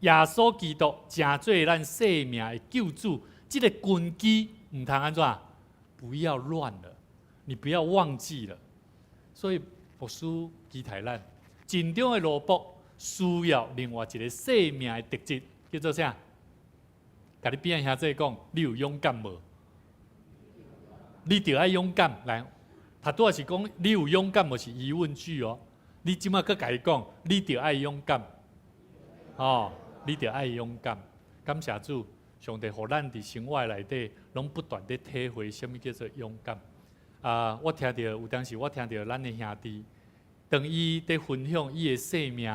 耶稣基督，成做咱生命的救主。这个根基唔通安怎？不要乱了，你不要忘记了。所以牧师期待咱尽忠的奴仆，需要另外一个生命的特质，叫做啥？甲你边仔兄弟讲，你有勇敢无？你着爱勇敢来。他拄仔是讲你有勇敢无？是疑问句哦。你即马搁甲伊讲，你着爱勇敢。哦，你着爱勇敢。感谢主。上帝互咱伫生活内底，拢不断地体会什么叫做勇敢。我听到有当时我听到咱的兄弟，当伊在分享伊的生命，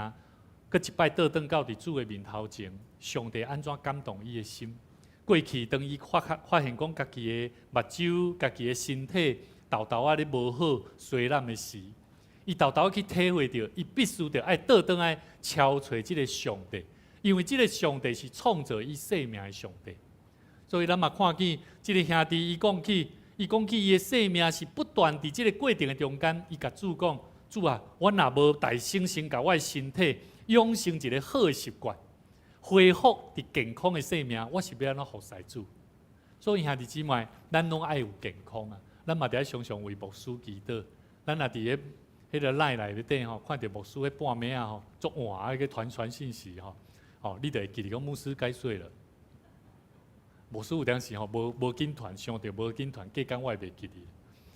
搁一摆倒转到伫主的面头前，上帝安怎感动伊的心？过去当伊发现讲家己的目睭、家己的身体，豆豆咧无好、衰烂的时，伊豆豆去体会到，伊必须得爱倒转来敲找这个上帝。因为这个上帝是创造伊生命的上帝，所以咱嘛看见这个兄弟，伊讲起伊的生命是不断伫这个过程的中间，伊甲主讲：主啊，我若无大猩猩甲我的身体养成一个好的习惯，恢复伫健康的生命，我是要安怎服侍主？所以兄弟姊妹，咱拢爱有健康啊！咱嘛得常常为牧师祈祷。咱若伫迄个赖内底吼，看到牧师迄半暝啊吼，足晚啊个传信息吼。你就会记得讲牧师该睡了。牧师有当时无紧传，上着无紧传，隔工我也袂记得。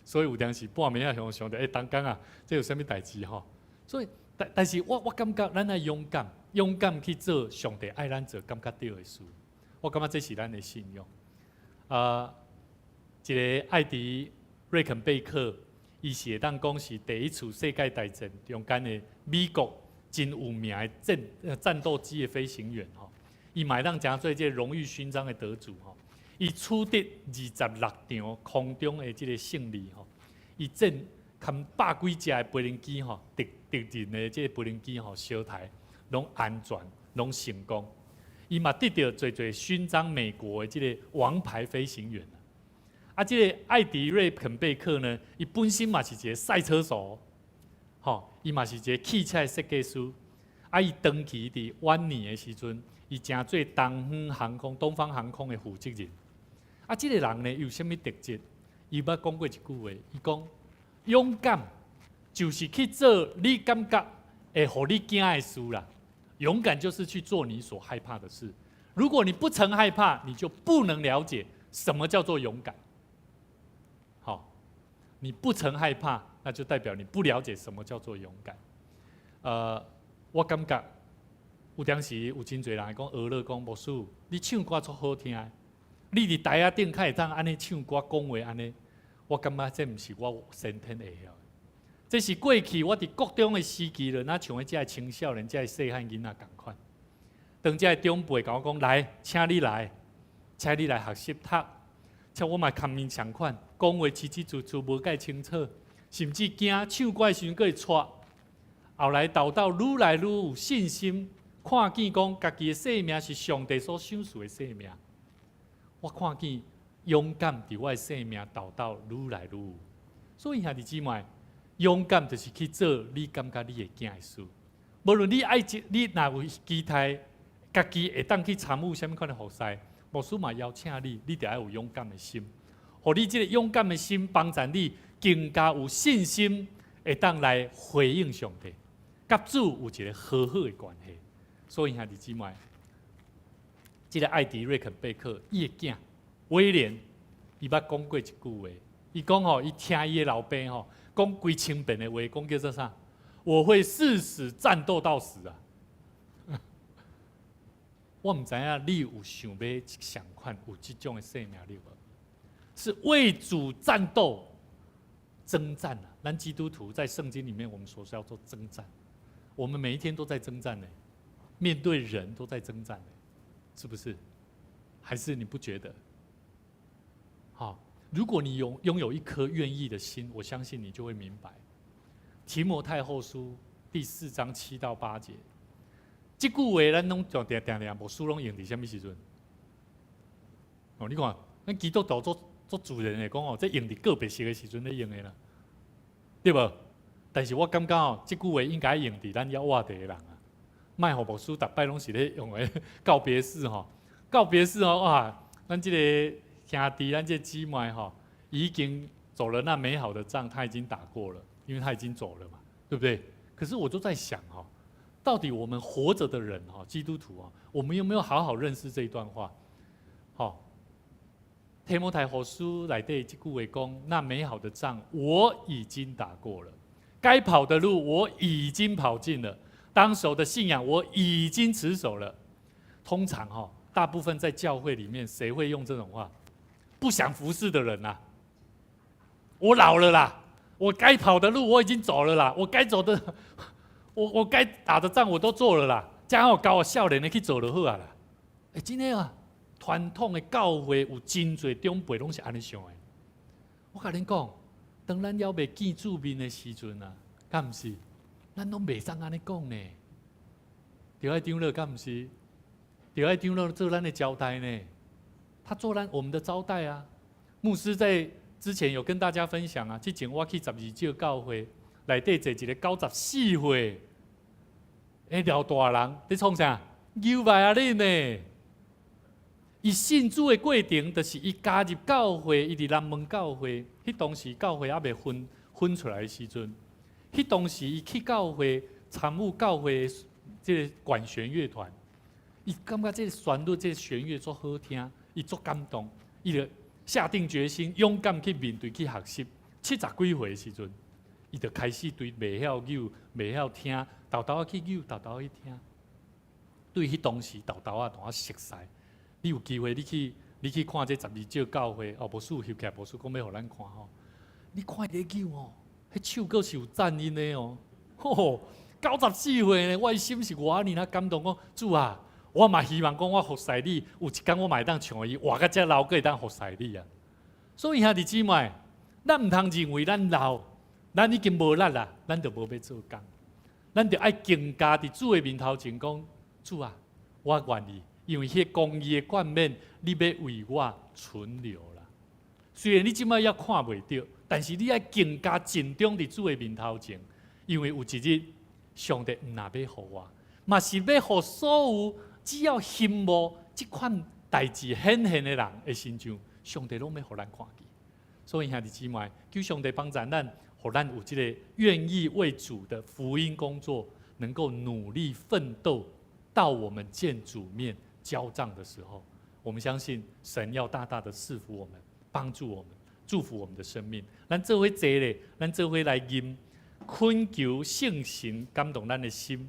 所以有当时半暝啊，上着当工啊，这有啥物代志吼？所以，但是我感觉咱爱勇敢去做上帝爱咱做感觉对的事。我感觉这是咱的信仰。一个艾迪瑞肯贝克，伊是会当讲是第一次世界大战中间的美国。真有名的战斗机的飞行员吼，伊嘛会当成做这个荣誉勋章的得主吼。伊取得26场空中的这个胜利吼，伊战含百几只的飞行机吼，敌人的这个飞行机吼小台拢安全拢成功。伊嘛得到侪勋章，美国的这个王牌飞行员。这个艾迪瑞肯贝克呢，伊本身嘛是一个赛车手。伊嘛是一个汽车设计师。伊长期伫晚年的时阵，伊正做东方航空的负责人。这个人呢有啥物特质？伊捌讲过一句话，伊讲勇敢就是去做你感觉会互你惊的事啦。勇敢就是去做你所害怕的事。如果你不曾害怕，你就不能了解什么叫做勇敢。好，你不曾害怕，那就代表你不了解什么叫做勇敢。我感觉有当时有真侪人会讲学了讲牧师，你唱歌足好听的。你伫台仔顶，较会当安尼唱歌讲话安尼，我感觉这毋是我先天会晓的。这是过去我伫国中的时期了，那像迄只青少年、只细汉囡仔共款。当只长辈甲我讲来，请你来学习读，像我嘛堪面相款，讲话字字字字无介清楚，甚至惊唱歌的时阵佫会错。后来斗愈来愈有信心，看见讲家己的生命是上帝所赏赐的生命。我看见勇敢伫我的生命斗愈来愈有，所以兄弟姊妹，勇敢就是去做你感觉你会惊的事。无论你你若有期待，家己会当去参与什么款的服侍，牧师嘛邀请你，你就要有勇敢的心，互你这个勇敢的心帮助你更加有信心，会当来回应上帝，甲主有一个和好的关系。所以兄弟姊妹。这个艾迪·瑞肯贝克伊的囝威廉，伊捌讲过一句话，伊讲吼，伊听伊的老爸吼讲规千遍的话，讲叫做啥？我会誓死战斗到死啊！我唔知影你有想要相款有这种的生命力无？是为主战斗、征战啊！咱基督徒在圣经里面，我们所说要做征战，我们每一天都在征战呢，面对人都在征战呢。是不是？还是你不觉得？好，如果你拥有一颗愿意的心，我相信你就会明白。提摩太后书第4章7到8节，这句话咱拢就定牧师拢用伫什么时阵？哦，你看，咱基督徒做主人的讲哦，这用伫个别式的时阵咧用的啦，对无？但是我感觉哦，这句话应该用伫咱要活地的人啊。卖互牧师，逐摆拢是咧用诶告别式吼，告别式吼哇，咱这个兄弟，咱这姊妹吼，已经走了那美好的仗，他已经打过了，因为他已经走了嘛，对不对？可是我就在想哈，到底我们活着的人哈，基督徒啊，我们有没有好好认识这一段话？好，提摩太后书内底这句话讲，那美好的仗我已经打过了，该跑的路我已经跑尽了。当守的信仰我已经持守了。通常大部分在教会里面，谁会用这种话？不想服侍的人啊，我老了啦，我该跑的路我已经走了啦，我该走的，我该打的仗我都做了啦，这样教我少年的去做就好啊啦。真的啊，传统的教会有真侪长辈拢是安尼想的。我甲恁讲，当咱要未见主面的时阵啊，敢毋是？咱拢袂当安尼讲呢，就爱长老，敢毋是？就爱长老做咱的交代呢，他做我们的招待啊。牧师在之前有跟大家分享啊，之前我去12届教会内底坐一个94岁，廖大人在创啥？牛排啊恁呢？伊信主的过程，就是伊加入教会，伊伫南门教会，迄当时教会还未分出来的时阵。迄当时，伊去教会参与教会的这个管弦乐团，伊感觉这个旋律、这个弦乐足好听，伊足感动，伊就下定决心，勇敢去面对、去学习。70几岁的时阵，伊就开始对袂晓扭、袂晓听，豆豆去扭、豆豆去听。对迄当时豆豆同我熟悉。你有机会，你去看这12届教会，牧师翕起来，牧师讲要互咱看吼，你看伊咧扭吼。迄手阁是有赞音的哦，吼，94岁呢，我的心是偌尼啊感动，讲主啊，我嘛希望讲我服侍你，有一天我嘛会当像伊，活到遮老，阁会当服侍你啊。所以兄弟姊妹，咱毋通认为咱老，咱已经无力啦，咱就无要做工，咱就爱更加伫主的面头前讲，主啊，我愿意，因为迄公义的冠冕，你要为我存留啦。虽然你即摆还看袂到。但是你要更加尽忠伫主的面头前，因为有一日，上帝毋若要互我，嘛是要互所有只要羡慕即款代志显现的人的身上，上帝拢要互咱看见。所以兄弟姊妹，求上帝帮助咱，互咱有即个愿意为主的福音工作，能够努力奋斗，到我们见主面交账的时候，我们相信神要大大的赐福我们，帮助我们，祝福我们的生命。咱做伙坐咧，咱做伙来吟，恳求圣神感动咱的心，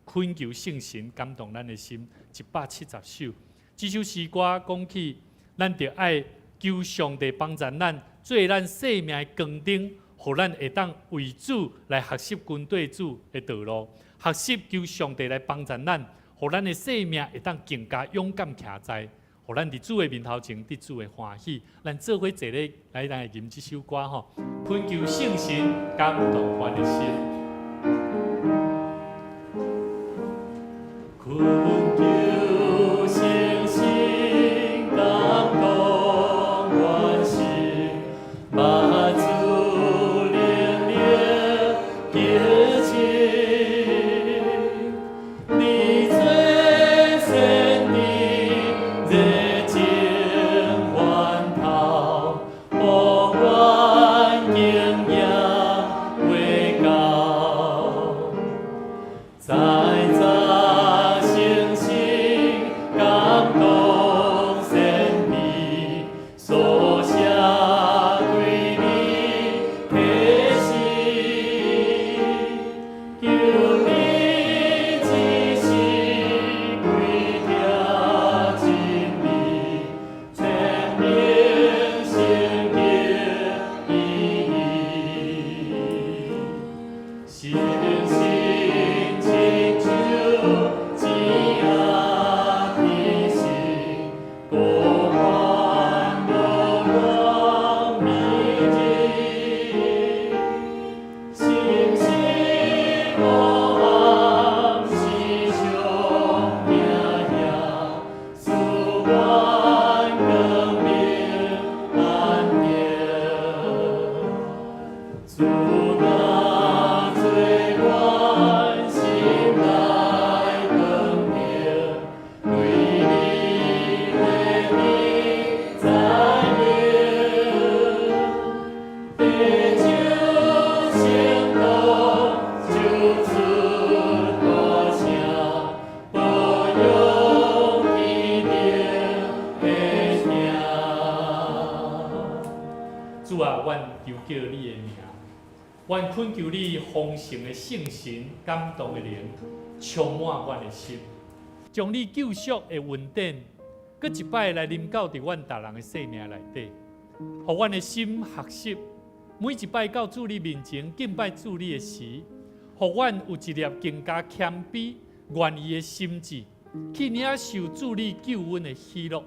恳求圣神感动咱的心，170首。这首诗歌讲起，咱着爱求上帝帮助咱，做咱生命的光灯，互咱会当为主来学习军队主的道路，学习求上帝来帮助咱，互咱的生命会当更加勇敢徛在，互咱伫主的面头前，伫主的欢喜。咱做伙坐咧来吟这首歌吼，恳求圣神感动阮的心，恳求圣神感动阮心，把主灵灵叫醒，你最深的热情欢讨，我愿敬仰为高，在星星感动神秘，所下对你贴心，求你一心归条真理，全面圣洁意义，信心亲像枝芽披心，果欢乐光明日，星星无暗是上命命，赐阮光明安定，主那最关心来光明，对你为你在明，地久行动就出多声，保佑一定的名。主啊，阮求叫你的名，阮恳求你丰盛的圣神感动的灵，充满阮的心，将你救赎的恩典，搁一摆来临到伫阮逐人的生命内底，互阮的心学习，每一摆到主你面前敬拜主你的时，互阮有一粒更加谦卑、愿意的心志，去领受主你救恩的喜乐，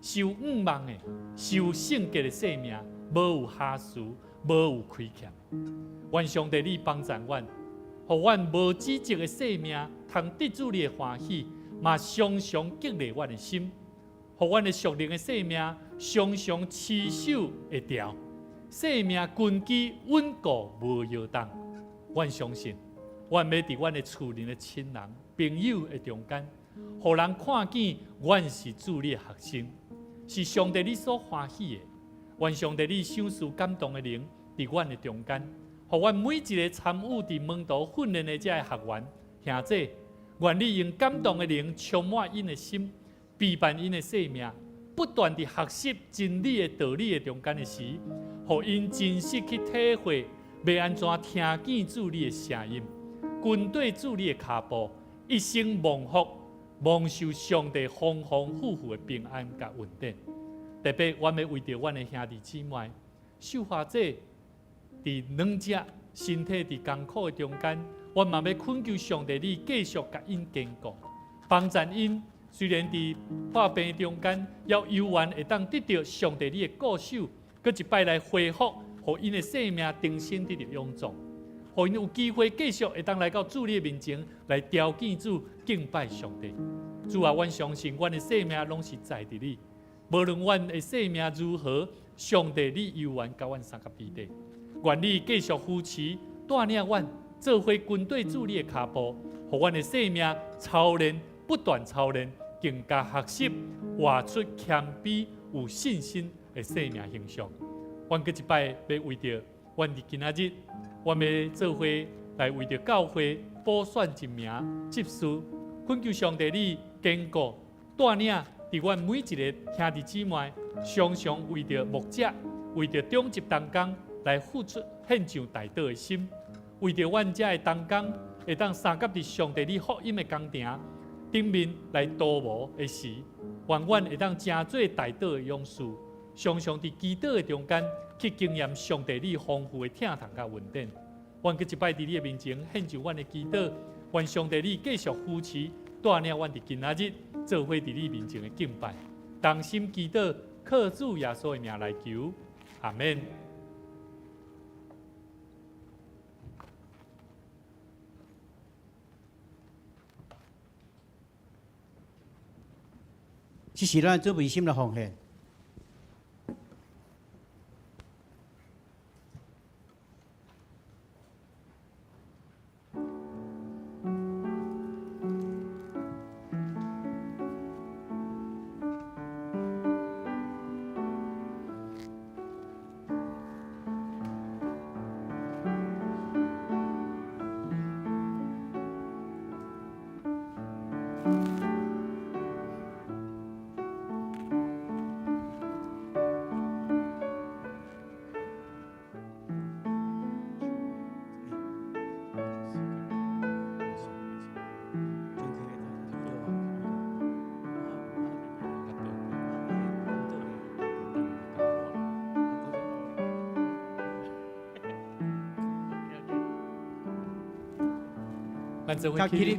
受仰望的、受圣洁的生命，无有瑕疵，无有亏欠。愿上帝你帮助阮，互阮无止节的生命，通得主你的欢喜，嘛常常激励阮的心，互阮的属灵的生命常常持守会调，生命根基稳固无摇动。阮相信，阮要伫阮的厝里的亲人、朋友的中间，互人看见阮是主你的学生，是上帝你所欢喜的。愿上帝你赏赐感动的灵伫阮的中间，互阮每一个参与伫门徒训练的这些学员兄弟，愿你用感动的灵充满因的心，陪伴因的生命，不断地学习真理的道理的中间的时，互因真实去体会要安怎听见主你的声音，跟对主你的脚步，一生蒙福，蒙受上帝丰丰富富的平安甲稳定。特别，我们要为着阮的兄弟姊妹、受害者，伫两只身体伫艰苦的中间，我嘛要恳求上帝你继续甲因坚固，帮助因。虽然伫破病中间，要有缘会当得到上帝你的固守，搁一摆来恢复，互因的生命重新得到永驻，互因有机会继续会当来到主你的面前来朝见主、敬拜上帝。主啊，阮相信阮的生命拢是在伫你。无论阮的生命如何，上帝你有缘甲阮三甲彼得，愿你继续扶持、带领阮，做伙军队主力的脚步，互阮的生命操练，不断操练，更加学习，活出谦卑、有信心的生命形象。阮搁一摆要为着阮伫今仔日，阮要做伙来为着教会补选一名执事，恳求上帝你坚固带领伫阮每一个兄弟姊妹，常常为着牧者，为着中级同工来付出献上大道的心，为着阮遮的同工会当三甲伫上帝你福音的工程顶面来度无的时，愿阮会当真做大道的勇士，常常伫祈祷的中间去经验上帝你丰富的疼痛甲稳定。阮搁一摆伫你的面前献上阮的祈祷，愿上帝你继续扶持带领阮伫今仔日做伙伫你面前的敬拜，同心祈祷，靠主耶稣的名来求，阿免。这是咱最微心的奉献。咱做伙起立。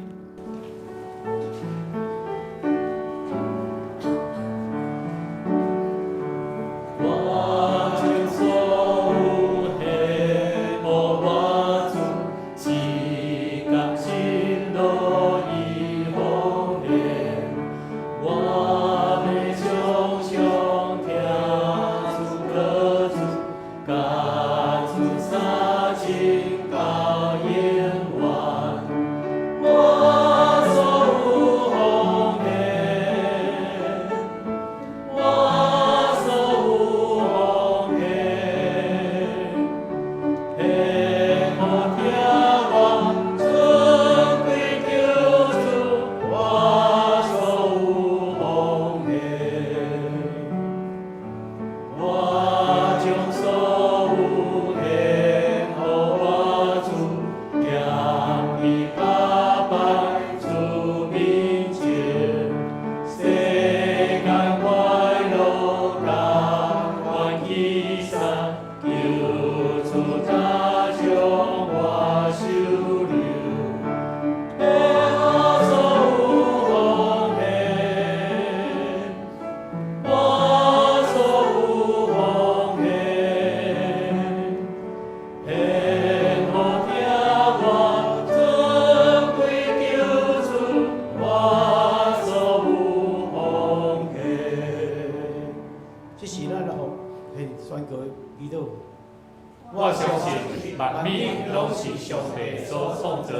我相信万物拢是上帝所创造，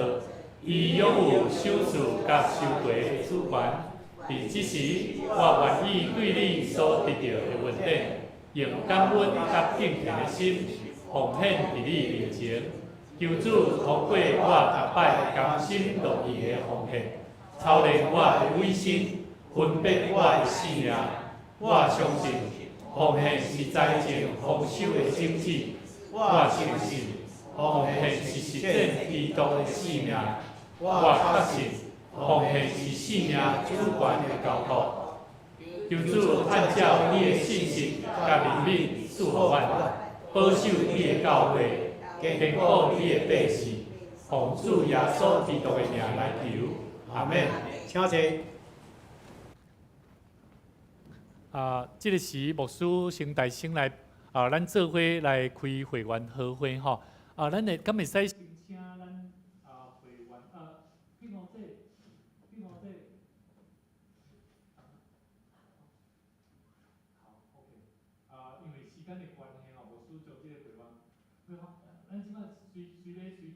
伊拥有手术甲收回的主权。伫即时，我愿意对你所得到的稳定，用感恩甲敬虔的心，奉献伫你面前。求主通过我逐摆甘心乐意的奉献，操练我的委身，分别我的性命。我相信，奉献是财政丰收的种子。我相信，奉献是实践基督的使命。我确信，奉献是生命主权的交托。求主按照你的信息甲怜悯赐福阮，保守你的教会，坚固你的百姓。奉主耶稣基督的名来求，阿免。请坐。这个时牧师先大声来咱做伙来开会员好会吼。咱会敢会使先请咱会员พี่น้อง好 ，OK。因为时间的关系牧师就这个会员，咱即摆随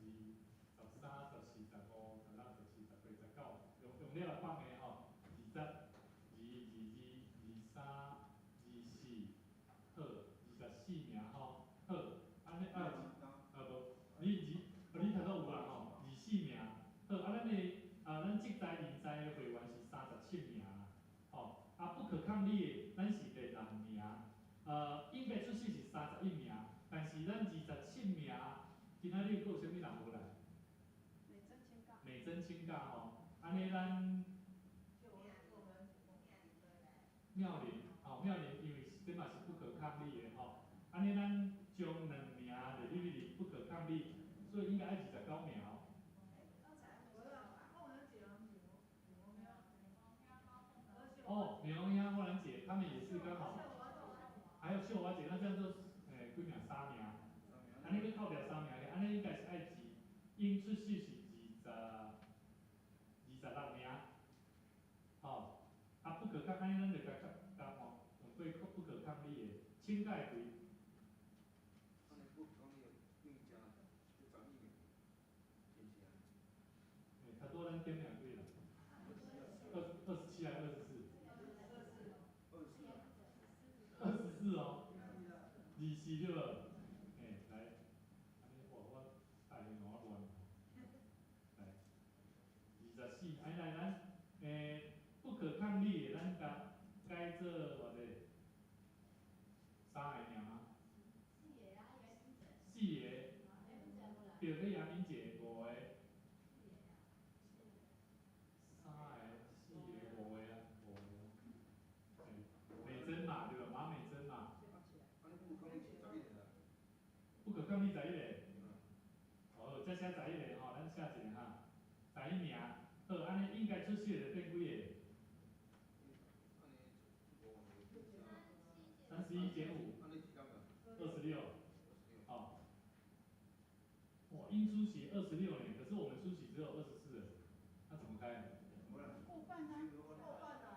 13、14、15、16、17、18、19，用了放的吼，20、22、23、24，好，24名吼，好，安尼无，你头拄有啊吼，24名，好，咱即届联赛的会员是37名，吼，不可抗力咱是第6名，应该出世是31名，但是咱27名，今仔日有啥物人无来？美珍请假吼，安尼咱妙龄，妙龄因为这嘛是不可抗力的吼，安尼咱将2名的你不可抗力，所以应该爱29名。哦，苗兄、莫兰姐他们也是刚好，还有秀华姐，那这样就几名？3名，安尼要扣掉3名嘅，安尼应该是爱应出世是26名，吼，不可抗，安尼咱就甲用对不可抗力的，请假会。差不多咱点2对了，27还是24？24哦，24对了，来，安尼我大电脑乱，来，24，来咱不可抗力的，咱改做偌济？3个名啊？4个，对，咧杨明姐5个。3个、4个、5个啊，5个。美珍嘛，对吧？马美珍嘛。不可抗力11个。哦，再写11个吼，咱写一个哈，11名。好，安尼应该出世的变几个？31减5。26。哦。哇，应出席26呢，可是我们出席只有24人，那怎么开？过半啊，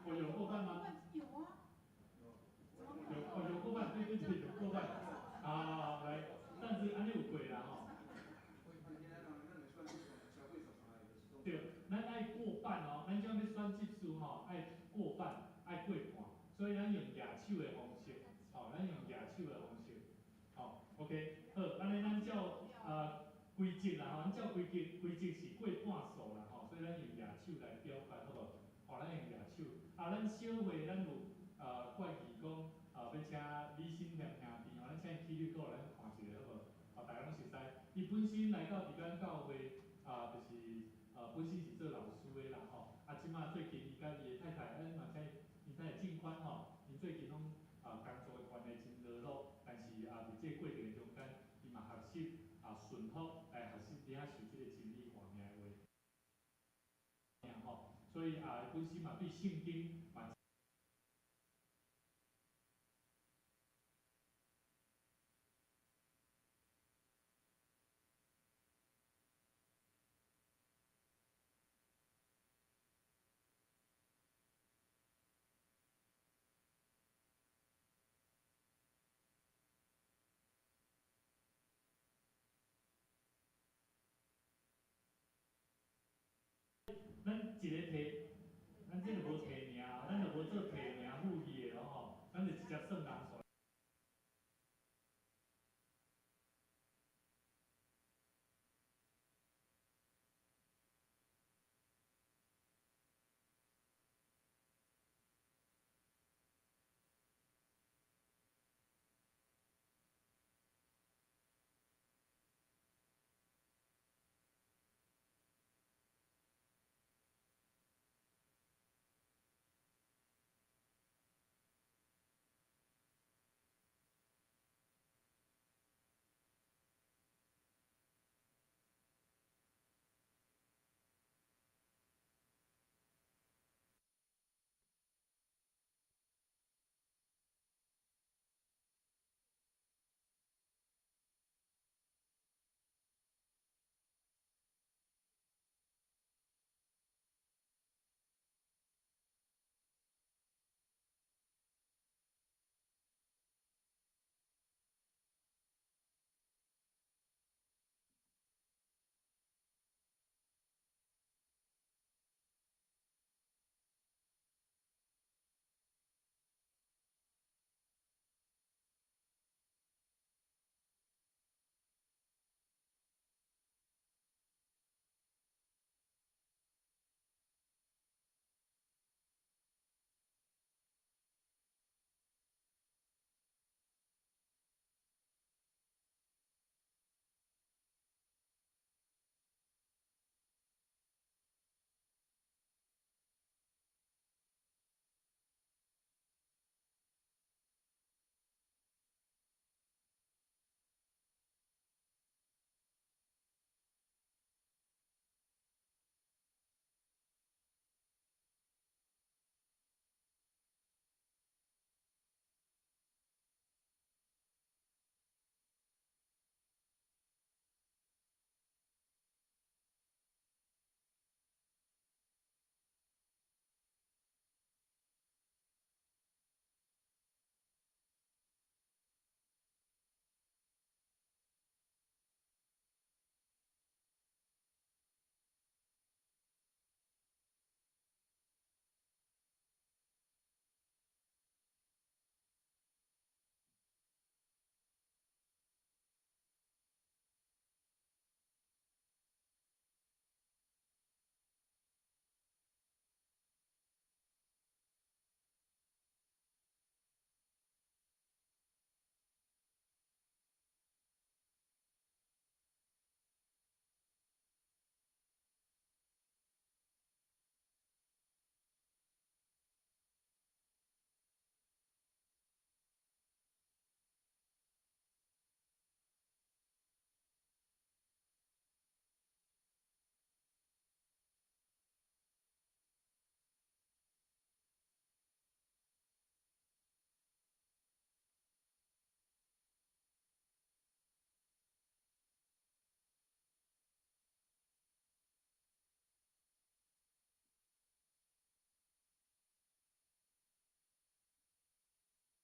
有过半吗？有啊。有过半，对，有过半。来，但是安尼有过啦吼。对，咱爱过半哦，咱将要选级数吼，爱过半，爱过半，所以咱用举手的方式，咱用举手的方式，OK， 好，安尼咱照规则啦，咱照规则是过半数啦，所以咱用举手来表决，好无？咱用举手，咱小会咱有会议讲，要请李新兄弟，咱请纪律股来看一下，好无？大家拢熟悉。伊本身来到伫咱教会，就是本身是做老师的啦，即马最近伊甲伊的太太，嘛请伊太太静宽因最近拢工作的关系真热络，但是伫这过程中间，伊嘛学习顺服来学习领受这个真理。所以本身嘛对圣经嘛。咱一个题，咱这个无题尔，咱就无做题。